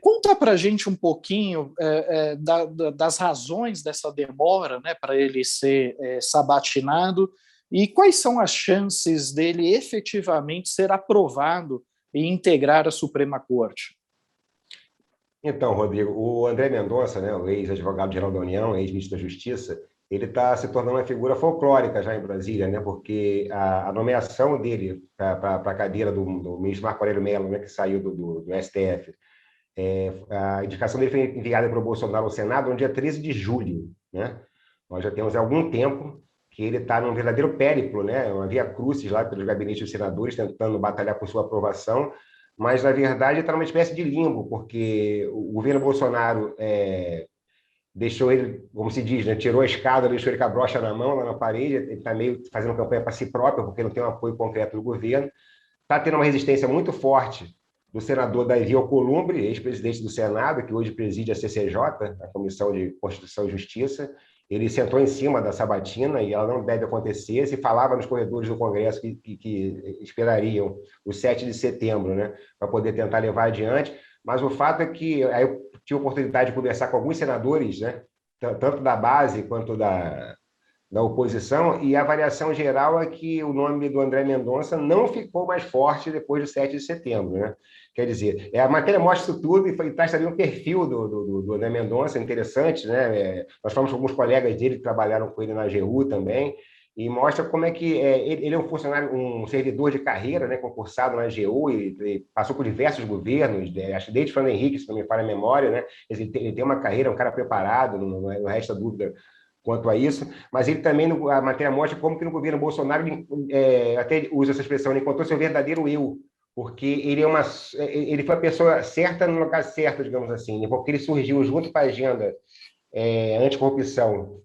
Conta para a gente um pouquinho das razões dessa demora, né, para ele ser sabatinado, e quais são as chances dele efetivamente ser aprovado e integrar a Suprema Corte? Então, Rodrigo, o André Mendonça, né, o ex-advogado-geral da União, ex-ministro da Justiça, ele está se tornando uma figura folclórica já em Brasília, né, porque a nomeação dele para a cadeira do ministro Marco Aurélio Mello, né, que saiu do STF, a indicação dele foi enviada para o Bolsonaro ao Senado no dia 13 de julho. Né? Nós já temos há algum tempo que ele está num verdadeiro périplo, né? Uma via crucis lá pelos gabinetes dos senadores, tentando batalhar por sua aprovação, mas, na verdade, está numa espécie de limbo, porque o governo Bolsonaro deixou ele, como se diz, né, tirou a escada, deixou ele com a brocha na mão, lá na parede, ele está meio fazendo campanha para si próprio, porque não tem um apoio concreto do governo. Está tendo uma resistência muito forte do senador Davi Alcolumbre, ex-presidente do Senado, que hoje preside a CCJ, a Comissão de Constituição e Justiça. Ele sentou em cima da sabatina e ela não deve acontecer. Se falava nos corredores do Congresso que esperariam o 7 de setembro, né, para poder tentar levar adiante. Mas o fato é que aí eu tive a oportunidade de conversar com alguns senadores, né, tanto da base quanto da oposição, e a avaliação geral é que o nome do André Mendonça não ficou mais forte depois do 7 de setembro. Né? Quer dizer, a matéria mostra isso tudo e traz também um perfil do André Mendonça interessante. Né? Nós falamos com alguns colegas dele que trabalharam com ele na AGU também, e mostra como é que ele é um funcionário, um servidor de carreira, né, concursado na AGU, e passou por diversos governos, acho que desde Fernando Henrique, se não me falha a memória, né? Ele tem uma carreira, um cara preparado, não resta dúvida quanto a isso, mas ele também, a matéria mostra como que no governo Bolsonaro, ele, até usa essa expressão, ele encontrou seu verdadeiro eu, porque ele foi a pessoa certa no lugar certo, digamos assim, porque ele surgiu junto com a agenda anticorrupção,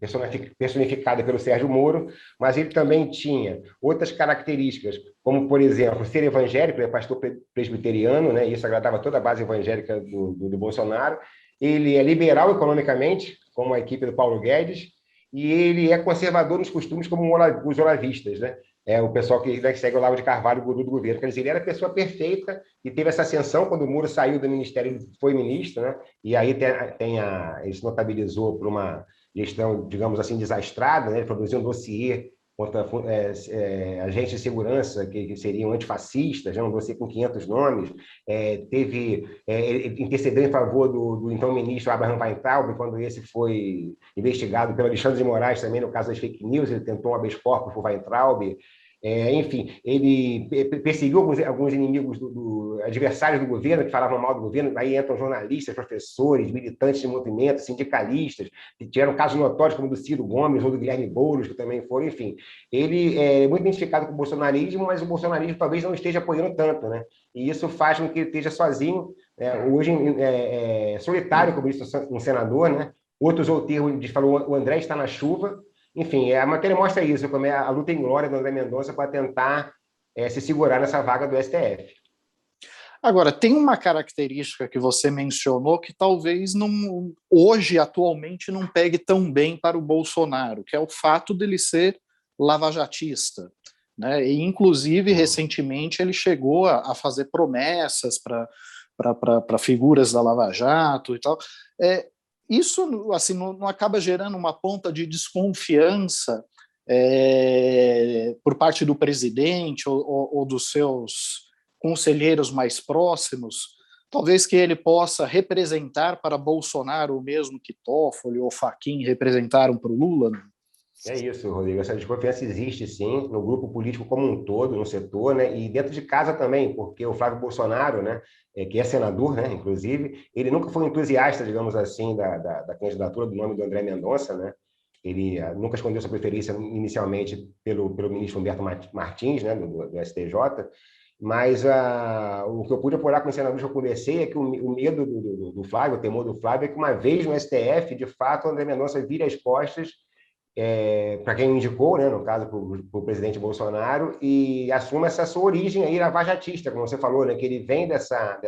personificada pelo Sérgio Moro, mas ele também tinha outras características, como, por exemplo, ser evangélico, ele é pastor presbiteriano, né? Isso agradava toda a base evangélica do Bolsonaro. Ele é liberal economicamente, como a equipe do Paulo Guedes, e ele é conservador nos costumes, como os olavistas, né? O pessoal que segue o Olavo de Carvalho, o guru do governo. Quer dizer, ele era a pessoa perfeita e teve essa ascensão quando o Moro saiu do ministério, ele foi ministro, né? E aí ele se notabilizou por uma gestão, digamos assim, desastrada, né? Ele produziu um dossiê contra agentes de segurança que seriam antifascistas, né? Um dossiê com 500 nomes. Ele intercedeu em favor do então ministro Abraham Weintraub, quando esse foi investigado pelo Alexandre de Moraes também, no caso das fake news, ele tentou um habeas corpus por Weintraub. Enfim, ele perseguiu alguns inimigos, adversários do governo, que falavam mal do governo. Aí entram jornalistas, professores, militantes de movimentos, sindicalistas, que tiveram casos notórios, como do Ciro Gomes ou do Guilherme Boulos, que também foram. Enfim, ele é muito identificado com o bolsonarismo, mas o bolsonarismo talvez não esteja apoiando tanto, né? E isso faz com que ele esteja sozinho, hoje solitário, como disse um senador, né? Outro usou o termo de falou: o André está na chuva. Enfim, a matéria mostra isso, como é a luta em glória do André Mendonça para tentar se segurar nessa vaga do STF. Agora, tem uma característica que você mencionou que talvez hoje, atualmente, não pegue tão bem para o Bolsonaro, que é o fato dele ser lavajatista. Né? E, inclusive, recentemente, ele chegou a fazer promessas para figuras da Lava Jato e tal. Isso assim, não acaba gerando uma ponta de desconfiança por parte do presidente ou dos seus conselheiros mais próximos, talvez que ele possa representar para Bolsonaro o mesmo que Toffoli ou Fachin representaram para o Lula? Né? É isso, Rodrigo. Essa desconfiança existe, sim, no grupo político como um todo, no setor, né? E dentro de casa também, porque o Flávio Bolsonaro, né, que é senador, né, inclusive, ele nunca foi entusiasta, digamos assim, da candidatura do nome do André Mendonça, né? Ele nunca escondeu sua preferência inicialmente pelo ministro Humberto Martins, né, do STJ, mas o que eu pude apurar com os senadores que eu conversei é que o medo do Flávio, o temor do Flávio, é que uma vez no STF, de fato, o André Mendonça vire as costas para quem o indicou, né, no caso, para o presidente Bolsonaro, e assuma essa sua origem aí lavajatista, como você falou, né, que ele vem dessa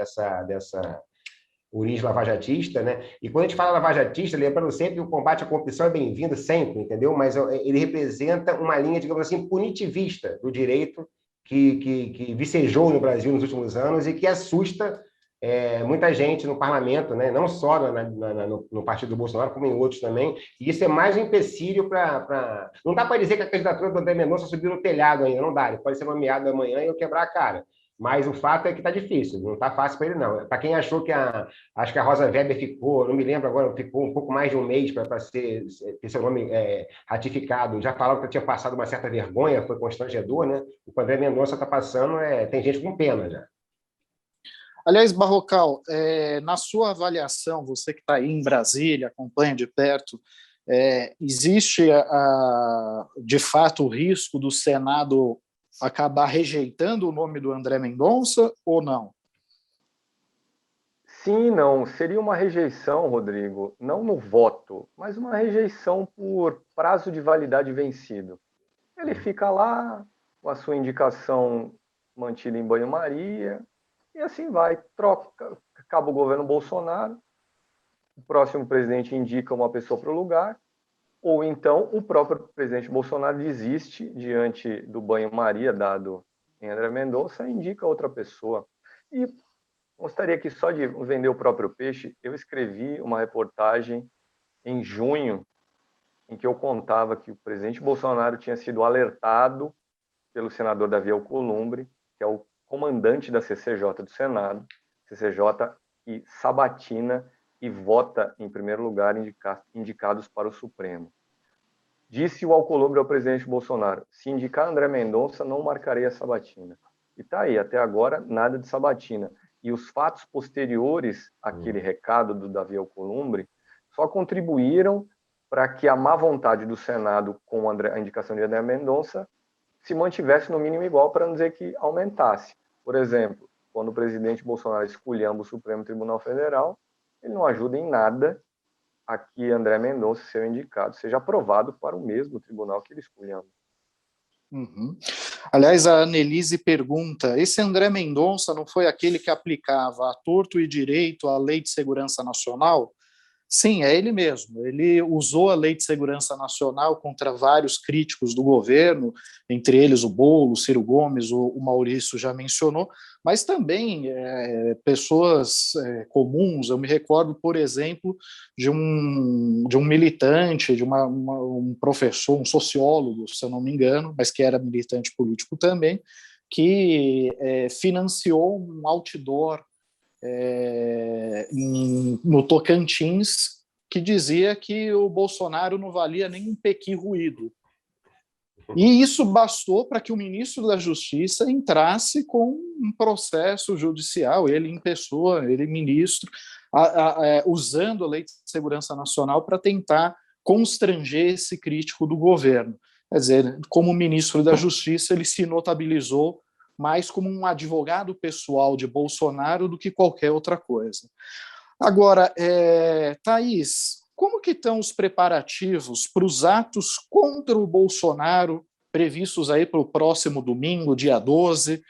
origem lavajatista, né? E quando a gente fala lavajatista, lembrando sempre que o combate à corrupção é bem-vindo sempre, entendeu? Mas ele representa uma linha, digamos assim, punitivista do direito que vicejou no Brasil nos últimos anos e que assusta muita gente no parlamento, né? Não só no partido do Bolsonaro, como em outros também. E isso é mais um empecilho para... Não dá para dizer que a candidatura do André Mendonça subiu no telhado ainda, não dá. Ele pode ser nomeado amanhã e eu quebrar a cara. Mas o fato é que está difícil, não está fácil para ele, não. Para quem achou que acho que a Rosa Weber ficou, não me lembro agora, ficou um pouco mais de um mês para ter seu nome ratificado. Já falaram que tinha passado uma certa vergonha, foi constrangedor, né? O que o André Mendonça está passando, tem gente com pena já. Aliás, Barrocal, na sua avaliação, você que está aí em Brasília, acompanha de perto, existe, de fato, o risco do Senado acabar rejeitando o nome do André Mendonça ou não? Sim e não. Seria uma rejeição, Rodrigo, não no voto, mas uma rejeição por prazo de validade vencido. Ele fica lá com a sua indicação mantida em banho-maria e assim vai. Troca, acaba o governo Bolsonaro, o próximo presidente indica uma pessoa para o lugar, ou então o próprio presidente Bolsonaro desiste diante do banho-maria dado em André Mendonça e indica outra pessoa. E gostaria que só de vender o próprio peixe, eu escrevi uma reportagem em junho em que eu contava que o presidente Bolsonaro tinha sido alertado pelo senador Davi Alcolumbre, que é o comandante da CCJ do Senado, CCJ que sabatina e vota, em primeiro lugar, indicados para o Supremo. Disse o Alcolumbre ao presidente Bolsonaro: se indicar André Mendonça, não marcarei a sabatina. E está aí, até agora, nada de sabatina. E os fatos posteriores àquele recado do Davi Alcolumbre só contribuíram para que a má vontade do Senado com a indicação de André Mendonça se mantivesse no mínimo igual, para não dizer que aumentasse. Por exemplo, quando o presidente Bolsonaro esculhamba o Supremo Tribunal Federal, ele não ajuda em nada a que André Mendonça, seu indicado, seja aprovado para o mesmo tribunal que ele esculhamba. Uhum. Aliás, a Annelise pergunta: esse André Mendonça não foi aquele que aplicava a torto e direito a Lei de Segurança Nacional? Sim, é ele mesmo. Ele usou a Lei de Segurança Nacional contra vários críticos do governo, entre eles o Boulos, Ciro Gomes, o Maurício já mencionou, mas também pessoas comuns. Eu me recordo, por exemplo, de um militante, de um professor, um sociólogo, se eu não me engano, mas que era militante político também, que financiou um outdoor no Tocantins, que dizia que o Bolsonaro não valia nem um pequi ruído. E isso bastou para que o ministro da Justiça entrasse com um processo judicial, ele em pessoa, ele ministro, usando a Lei de Segurança Nacional para tentar constranger esse crítico do governo. Quer dizer, como ministro da Justiça, ele se notabilizou mais como um advogado pessoal de Bolsonaro do que qualquer outra coisa. Agora, Thaís, como que estão os preparativos para os atos contra o Bolsonaro previstos aí para o próximo domingo, dia 12?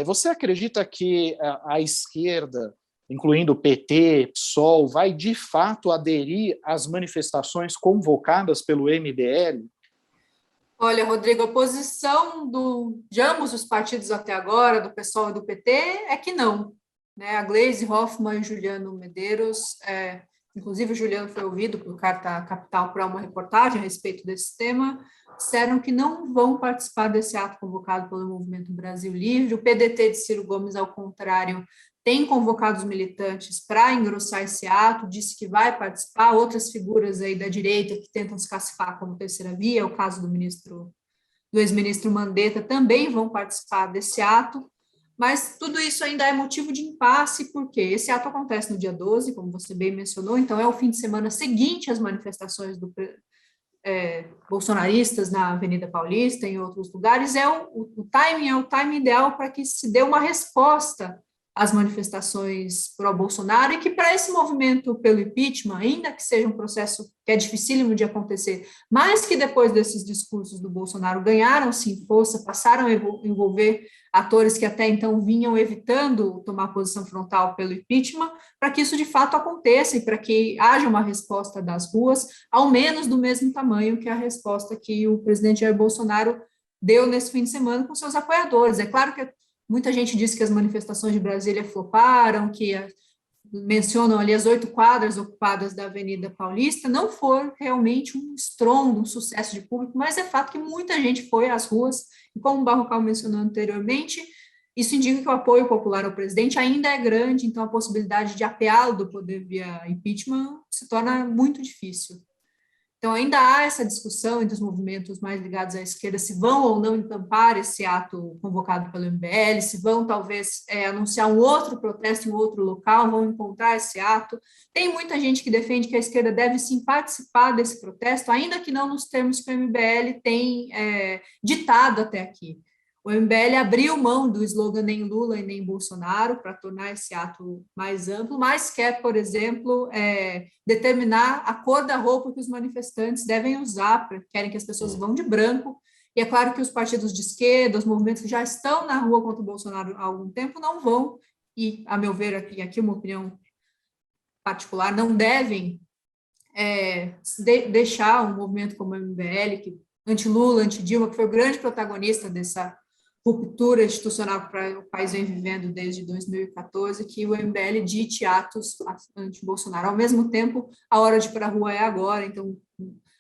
Você acredita que a esquerda, incluindo o PT, PSOL, vai de fato aderir às manifestações convocadas pelo MBL? Olha, Rodrigo, a posição de ambos os partidos até agora, do PSOL e do PT, é que não. Né? A Gleisi Hoffmann e Juliano Medeiros, inclusive o Juliano foi ouvido por Carta Capital para uma reportagem a respeito desse tema, disseram que não vão participar desse ato convocado pelo Movimento Brasil Livre. O PDT de Ciro Gomes, ao contrário, tem convocado os militantes para engrossar esse ato, disse que vai participar. Outras figuras aí da direita que tentam se classificar como terceira via, o caso do ex-ministro Mandetta, também vão participar desse ato, mas tudo isso ainda é motivo de impasse, porque esse ato acontece no dia 12, como você bem mencionou, então é o fim de semana seguinte às manifestações bolsonaristas na Avenida Paulista, em outros lugares. O timing ideal para que se dê uma resposta as manifestações pró-Bolsonaro, e que para esse movimento pelo impeachment, ainda que seja um processo que é dificílimo de acontecer, mas que depois desses discursos do Bolsonaro ganharam sim força, passaram a envolver atores que até então vinham evitando tomar posição frontal pelo impeachment, para que isso de fato aconteça e para que haja uma resposta das ruas, ao menos do mesmo tamanho que a resposta que o presidente Jair Bolsonaro deu nesse fim de semana com seus apoiadores. É claro que muita gente disse que as manifestações de Brasília floparam, que mencionam ali as 8 quadras ocupadas da Avenida Paulista. Não foi realmente um estrondo, um sucesso de público, mas é fato que muita gente foi às ruas, e como o Barrocal mencionou anteriormente, isso indica que o apoio popular ao presidente ainda é grande, então a possibilidade de apeá-lo do poder via impeachment se torna muito difícil. Então, ainda há essa discussão entre os movimentos mais ligados à esquerda, se vão ou não encampar esse ato convocado pelo MBL, se vão, talvez, anunciar um outro protesto em outro local, vão encontrar esse ato. Tem muita gente que defende que a esquerda deve, sim, participar desse protesto, ainda que não nos termos que o MBL tem ditado até aqui. O MBL abriu mão do slogan nem Lula e nem Bolsonaro para tornar esse ato mais amplo, mas quer, por exemplo, determinar a cor da roupa que os manifestantes devem usar, querem que as pessoas vão de branco. E é claro que os partidos de esquerda, os movimentos que já estão na rua contra o Bolsonaro há algum tempo, não vão, e, a meu ver, aqui uma opinião particular, não devem deixar um movimento como o MBL, que anti-Lula, anti-Dilma, que foi o grande protagonista dessa ruptura institucional que o país vem vivendo desde 2014, que o MBL dite atos anti-Bolsonaro. Ao mesmo tempo, a hora de ir para a rua é agora, então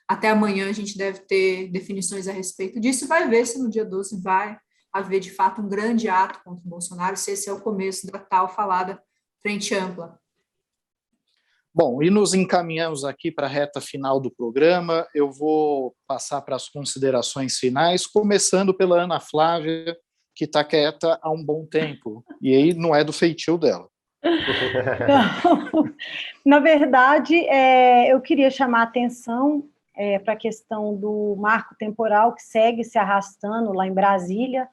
até amanhã a gente deve ter definições a respeito disso e vai ver se no dia 12 vai haver, de fato, um grande ato contra o Bolsonaro, se esse é o começo da tal falada frente ampla. Bom, e nos encaminhamos aqui para a reta final do programa. Eu vou passar para as considerações finais, começando pela Ana Flávia, que está quieta há um bom tempo, e aí não é do feitio dela. Não, na verdade, eu queria chamar a atenção para a questão do marco temporal que segue se arrastando lá em Brasília,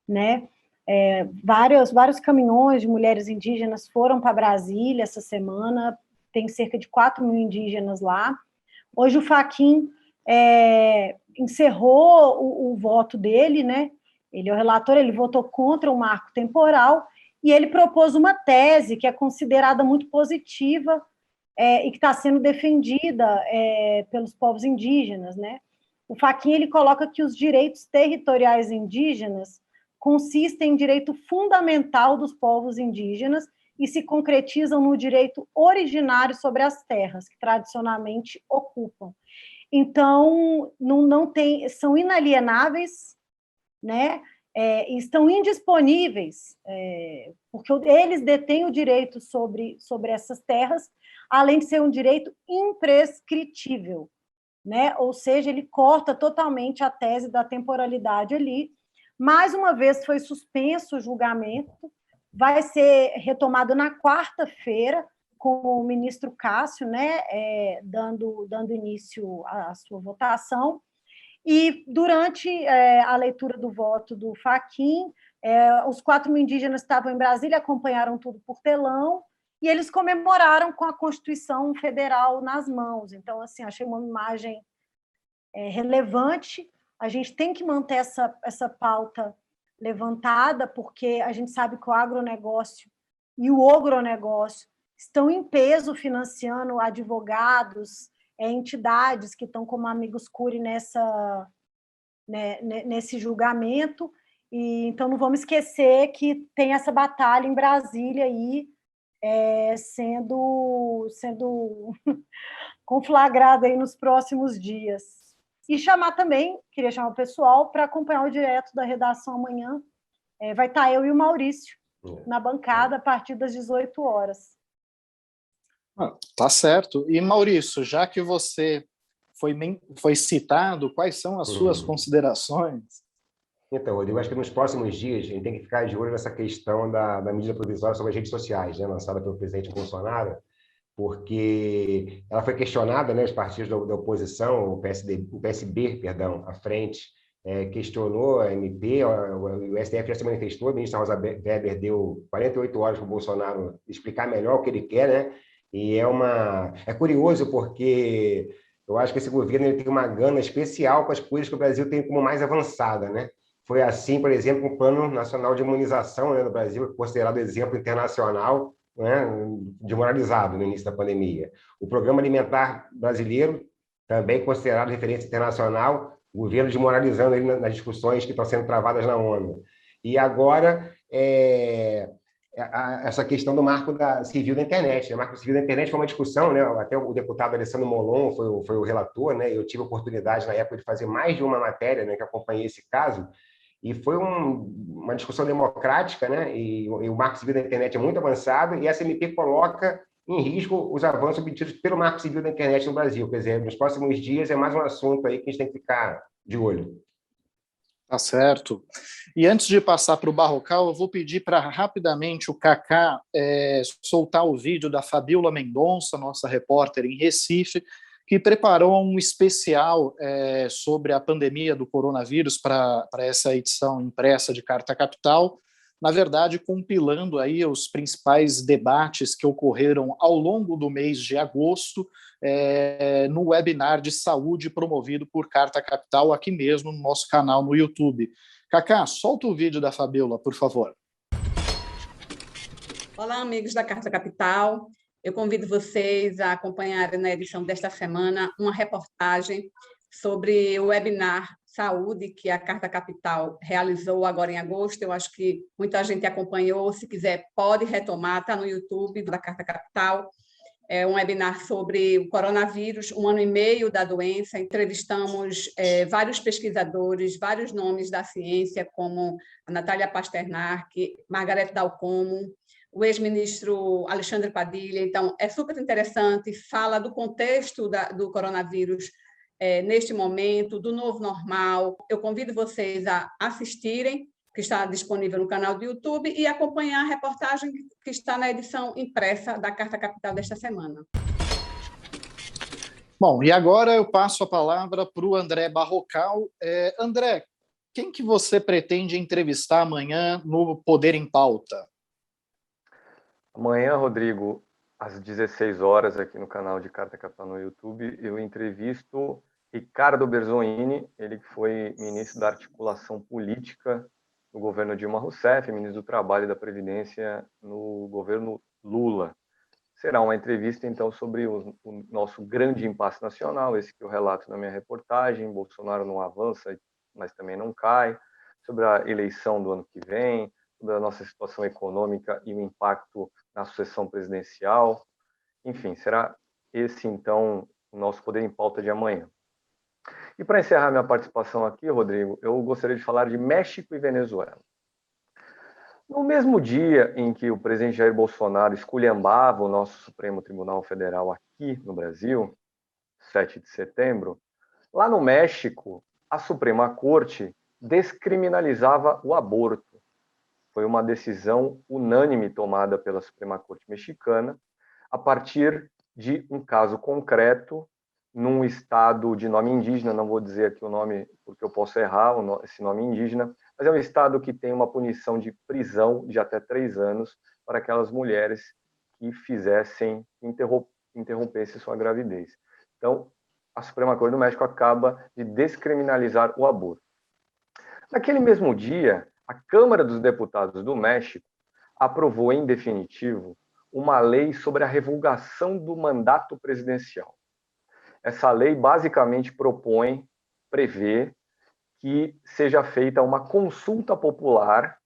né? Vários caminhões de mulheres indígenas foram para Brasília essa semana. Tem cerca de 4 mil indígenas lá. Hoje o Fachin encerrou o voto dele, né? Ele é o relator, ele votou contra o marco temporal e ele propôs uma tese que é considerada muito positiva e que está sendo defendida pelos povos indígenas, né? O Fachin, ele coloca que os direitos territoriais indígenas consistem em direito fundamental dos povos indígenas e se concretizam no direito originário sobre as terras que tradicionalmente ocupam. Então, são inalienáveis, né? Estão indisponíveis, porque eles detêm o direito sobre essas terras, além de ser um direito imprescritível, né? Ou seja, ele corta totalmente a tese da temporalidade ali. Mais uma vez foi suspenso o julgamento, vai ser retomado na quarta-feira com o ministro Cássio, né, dando início à sua votação. E durante a leitura do voto do Fachin, os 4 mil indígenas estavam em Brasília, acompanharam tudo por telão, e eles comemoraram com a Constituição Federal nas mãos. Então, assim, achei uma imagem relevante. A gente tem que manter essa pauta levantada, porque a gente sabe que o agronegócio e o ogronegócio estão em peso financiando advogados, entidades que estão como Amigos Curi nesse julgamento. E, então, não vamos esquecer que tem essa batalha em Brasília aí, sendo conflagrada aí nos próximos dias. E queria chamar o pessoal para acompanhar o direto da redação amanhã. Vai estar eu e o Maurício na bancada a partir das 18 horas. Tá certo. E, Maurício, já que você foi citado, quais são as suas considerações? Então, Rodrigo, acho que nos próximos dias a gente tem que ficar de olho nessa questão da medida provisória sobre as redes sociais, né, lançada pelo presidente Bolsonaro, porque ela foi questionada, né, os partidos da oposição, o PSB, à frente, questionou a MP, o STF já se manifestou, a ministra Rosa Weber deu 48 horas para o Bolsonaro explicar melhor o que ele quer, né? E é curioso porque eu acho que esse governo ele tem uma gana especial com as coisas que o Brasil tem como mais avançada, né? Foi assim, por exemplo, com o Plano Nacional de Imunização, né, no Brasil, considerado exemplo internacional, né, desmoralizado no início da pandemia. O Programa Alimentar Brasileiro, também considerado referência internacional, o governo desmoralizando ele nas discussões que estão sendo travadas na ONU. E agora, essa questão do marco civil da internet. O marco civil da internet foi uma discussão, né? Até o deputado Alessandro Molon foi o relator, né? Eu tive a oportunidade, na época, de fazer mais de uma matéria, né, que acompanhei esse caso, e foi uma discussão democrática, né? E o marco civil da internet é muito avançado, e essa MP coloca em risco os avanços obtidos pelo marco civil da internet no Brasil. Quer dizer, nos próximos dias é mais um assunto aí que a gente tem que ficar de olho. Tá certo. E antes de passar para o Barrocal, eu vou pedir para rapidamente o Cacá soltar o vídeo da Fabíola Mendonça, nossa repórter em Recife, que preparou um especial sobre a pandemia do coronavírus para essa edição impressa de Carta Capital, na verdade compilando aí os principais debates que ocorreram ao longo do mês de agosto no webinar de saúde promovido por Carta Capital aqui mesmo no nosso canal no YouTube. Cacá, solta o vídeo da Fabiola, por favor. Olá, amigos da Carta Capital. Eu convido vocês a acompanharem na edição desta semana uma reportagem sobre o webinar Saúde que a Carta Capital realizou agora em agosto. Eu acho que muita gente acompanhou. Se quiser, pode retomar, está no YouTube da Carta Capital. É um webinar sobre o coronavírus, 1 ano e meio da doença. Entrevistamos vários pesquisadores, vários nomes da ciência, como a Natália Pasternak, Margarete Dalcomo, o ex-ministro Alexandre Padilha. Então, é super interessante, fala do contexto do coronavírus neste momento, do novo normal. Eu convido vocês a assistirem, que está disponível no canal do YouTube, e acompanhar a reportagem que está na edição impressa da Carta Capital desta semana. Bom, e agora eu passo a palavra para o André Barrocal. André, quem que você pretende entrevistar amanhã no Poder em Pauta? Amanhã, Rodrigo, às 16 horas, aqui no canal de Carta Capital no YouTube, eu entrevisto Ricardo Berzonini, ele que foi ministro da Articulação Política no governo Dilma Rousseff, ministro do Trabalho e da Previdência no governo Lula. Será uma entrevista, então, sobre o nosso grande impasse nacional, esse que eu relato na minha reportagem. Bolsonaro não avança, mas também não cai, sobre a eleição do ano que vem, sobre a nossa situação econômica e o impacto na sucessão presidencial. Enfim, será esse, então, o nosso Poder em Pauta de amanhã. E para encerrar minha participação aqui, Rodrigo, eu gostaria de falar de México e Venezuela. No mesmo dia em que o presidente Jair Bolsonaro esculhambava o nosso Supremo Tribunal Federal aqui no Brasil, 7 de setembro, lá no México, a Suprema Corte descriminalizava o aborto. Foi uma decisão unânime tomada pela Suprema Corte mexicana a partir de um caso concreto num estado de nome indígena. Não vou dizer aqui o nome porque eu posso errar esse nome indígena, mas é um estado que tem uma punição de prisão de até 3 anos para aquelas mulheres que interrompessem sua gravidez. Então, a Suprema Corte do México acaba de descriminalizar o aborto. Naquele mesmo dia, a Câmara dos Deputados do México aprovou em definitivo uma lei sobre a revogação do mandato presidencial. Essa lei basicamente prevê que seja feita uma consulta popular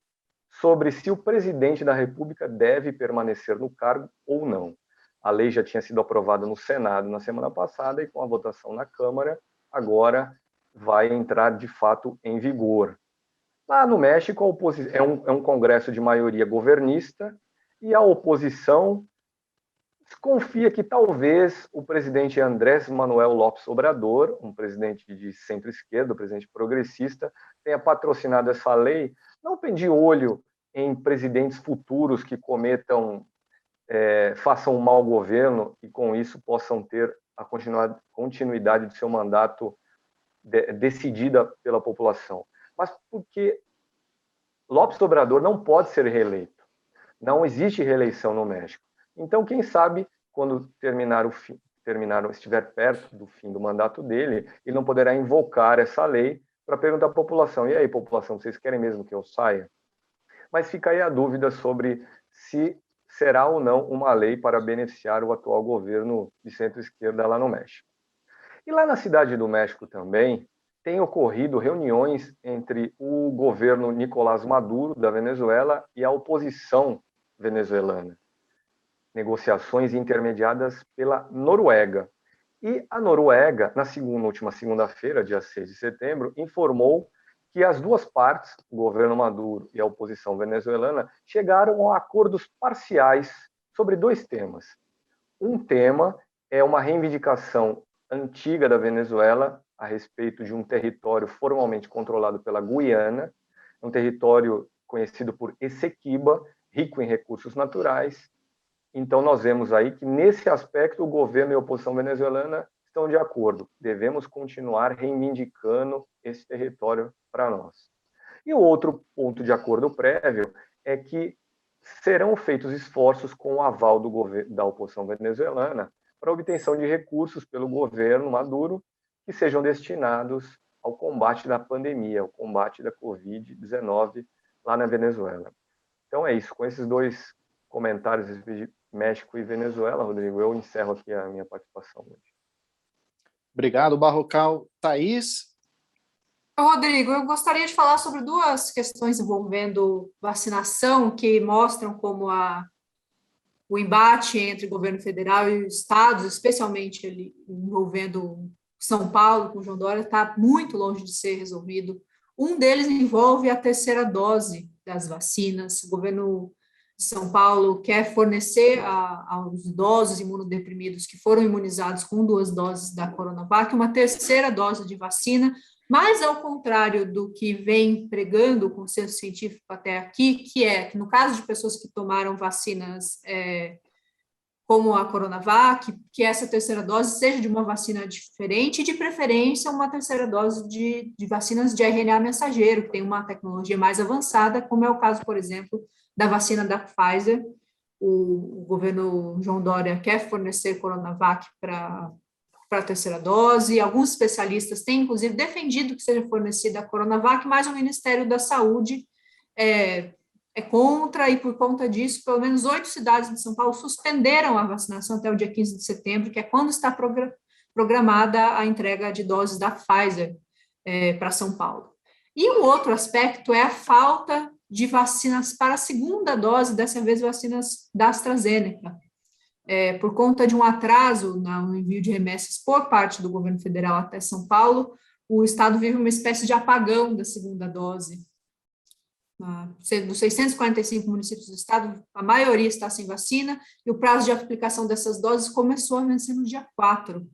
sobre se o presidente da República deve permanecer no cargo ou não. A lei já tinha sido aprovada no Senado na semana passada e com a votação na Câmara, agora vai entrar de fato em vigor. Lá no México, é um congresso de maioria governista e a oposição desconfia que talvez o presidente Andrés Manuel López Obrador, um presidente de centro-esquerda, um presidente progressista, tenha patrocinado essa lei, não de olho em presidentes futuros que façam um mau governo e com isso possam ter a continuidade de seu mandato decidida pela população, mas porque López Obrador não pode ser reeleito. Não existe reeleição no México. Então, quem sabe, quando estiver perto do fim do mandato dele, ele não poderá invocar essa lei para perguntar à população: e aí, população, vocês querem mesmo que eu saia? Mas fica aí a dúvida sobre se será ou não uma lei para beneficiar o atual governo de centro-esquerda lá no México. E lá na Cidade do México também tem ocorrido reuniões entre o governo Nicolás Maduro, da Venezuela, e a oposição venezuelana. Negociações intermediadas pela Noruega. E a Noruega, na última segunda-feira, dia 6 de setembro, informou que as duas partes, o governo Maduro e a oposição venezuelana, chegaram a acordos parciais sobre 2 temas. Um tema é uma reivindicação antiga da Venezuela a respeito de um território formalmente controlado pela Guiana, um território conhecido por Essequiba, rico em recursos naturais. Então, nós vemos aí que, nesse aspecto, o governo e a oposição venezuelana estão de acordo. Devemos continuar reivindicando esse território para nós. E o outro ponto de acordo prévio é que serão feitos esforços com o aval da oposição venezuelana para a obtenção de recursos pelo governo Maduro que sejam destinados ao combate da pandemia, ao combate da Covid-19 lá na Venezuela. Então é isso. Com esses dois comentários de México e Venezuela, Rodrigo, eu encerro aqui a minha participação hoje. Obrigado, Barrocal. Thaís? Rodrigo, eu gostaria de falar sobre duas questões envolvendo vacinação que mostram como o embate entre o governo federal e os estados, especialmente ele envolvendo São Paulo com João Dória, está muito longe de ser resolvido. Um deles envolve a terceira dose das vacinas. O governo de São Paulo quer fornecer aos idosos imunodeprimidos que foram imunizados com 2 doses da Coronavac uma terceira dose de vacina, mas ao contrário do que vem pregando o consenso científico até aqui, que é que no caso de pessoas que tomaram vacinas como a Coronavac, que essa terceira dose seja de uma vacina diferente e, de preferência, uma terceira dose de vacinas de RNA mensageiro, que tem uma tecnologia mais avançada, como é o caso, por exemplo, da vacina da Pfizer. O governo João Dória quer fornecer Coronavac para a terceira dose. Alguns especialistas têm, inclusive, defendido que seja fornecida a Coronavac, mas o Ministério da Saúde é contra, e por conta disso, pelo menos 8 cidades de São Paulo suspenderam a vacinação até o dia 15 de setembro, que é quando está programada a entrega de doses da Pfizer para São Paulo. E um outro aspecto é a falta de vacinas para a segunda dose, dessa vez vacinas da AstraZeneca. Por conta de um atraso no envio de remessas por parte do governo federal até São Paulo, o estado vive uma espécie de apagão da segunda dose. Dos 645 municípios do estado, a maioria está sem vacina, e o prazo de aplicação dessas doses começou a vencer no dia 4.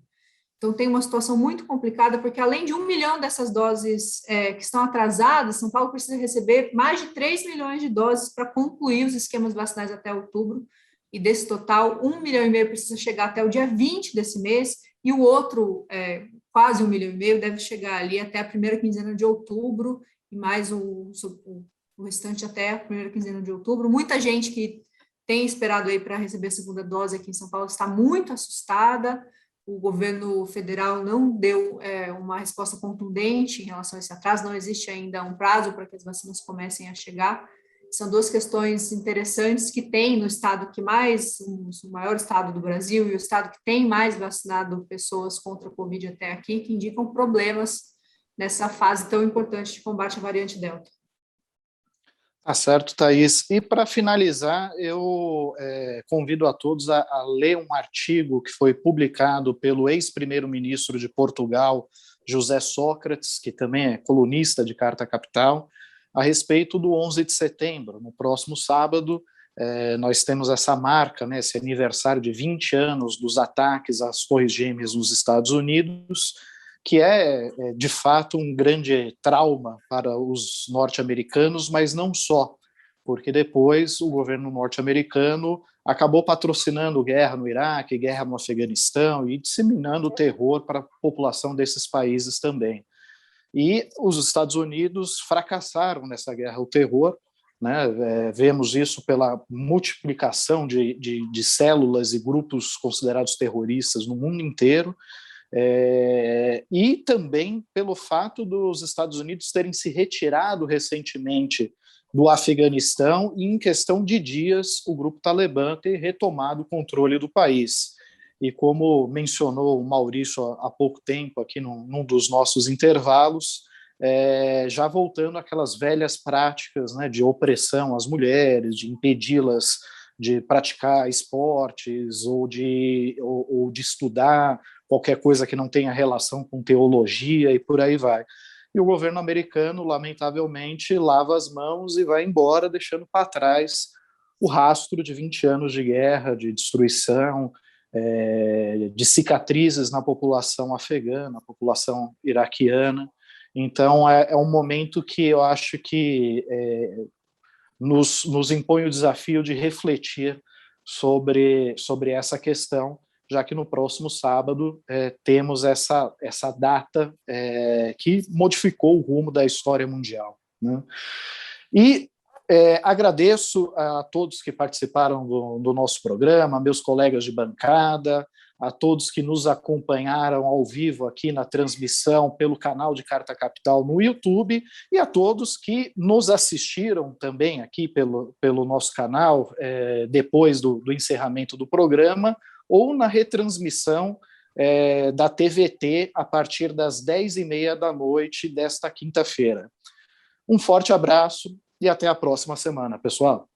Então, tem uma situação muito complicada, porque além de 1 milhão dessas doses que estão atrasadas, São Paulo precisa receber mais de 3 milhões de doses para concluir os esquemas vacinais até outubro, e desse total, 1,5 milhão precisa chegar até o dia 20 desse mês, e o outro, quase 1,5 milhão, deve chegar ali até a primeira quinzena de outubro, e mais o restante até a primeira quinzena de outubro. Muita gente que tem esperado aí para receber a segunda dose aqui em São Paulo está muito assustada. O governo federal não deu uma resposta contundente em relação a esse atraso, não existe ainda um prazo para que as vacinas comecem a chegar. São duas questões interessantes que tem no estado que mais, o maior estado do Brasil, e o estado que tem mais vacinado pessoas contra a Covid até aqui, que indicam problemas nessa fase tão importante de combate à variante Delta. Tá certo, Thaís. E para finalizar, eu convido a todos a ler um artigo que foi publicado pelo ex-primeiro-ministro de Portugal, José Sócrates, que também é colunista de Carta Capital, a respeito do 11 de setembro. No próximo sábado, nós temos essa marca, né, esse aniversário de 20 anos dos ataques às Torres Gêmeas nos Estados Unidos, que é, de fato, um grande trauma para os norte-americanos, mas não só, porque depois o governo norte-americano acabou patrocinando guerra no Iraque, guerra no Afeganistão e disseminando o terror para a população desses países também. E os Estados Unidos fracassaram nessa guerra ao terror, né? Vemos isso pela multiplicação de células e grupos considerados terroristas no mundo inteiro, e também pelo fato dos Estados Unidos terem se retirado recentemente do Afeganistão e, em questão de dias, o grupo Talibã ter retomado o controle do país. E como mencionou o Maurício há pouco tempo aqui num dos nossos intervalos, já voltando àquelas velhas práticas, né, de opressão às mulheres, de impedi-las de praticar esportes ou de estudar qualquer coisa que não tenha relação com teologia e por aí vai. E o governo americano, lamentavelmente, lava as mãos e vai embora, deixando para trás o rastro de 20 anos de guerra, de destruição, de cicatrizes na população afegã, na população iraquiana. Então, é um momento que eu acho que nos impõe o desafio de refletir sobre essa questão já que no próximo sábado temos essa data que modificou o rumo da história mundial, né? E agradeço a todos que participaram do nosso programa, meus colegas de bancada, a todos que nos acompanharam ao vivo aqui na transmissão pelo canal de Carta Capital no YouTube e a todos que nos assistiram também aqui pelo nosso canal depois do encerramento do programa ou na retransmissão da TVT a partir das 10h30 da noite desta quinta-feira. Um forte abraço e até a próxima semana, pessoal.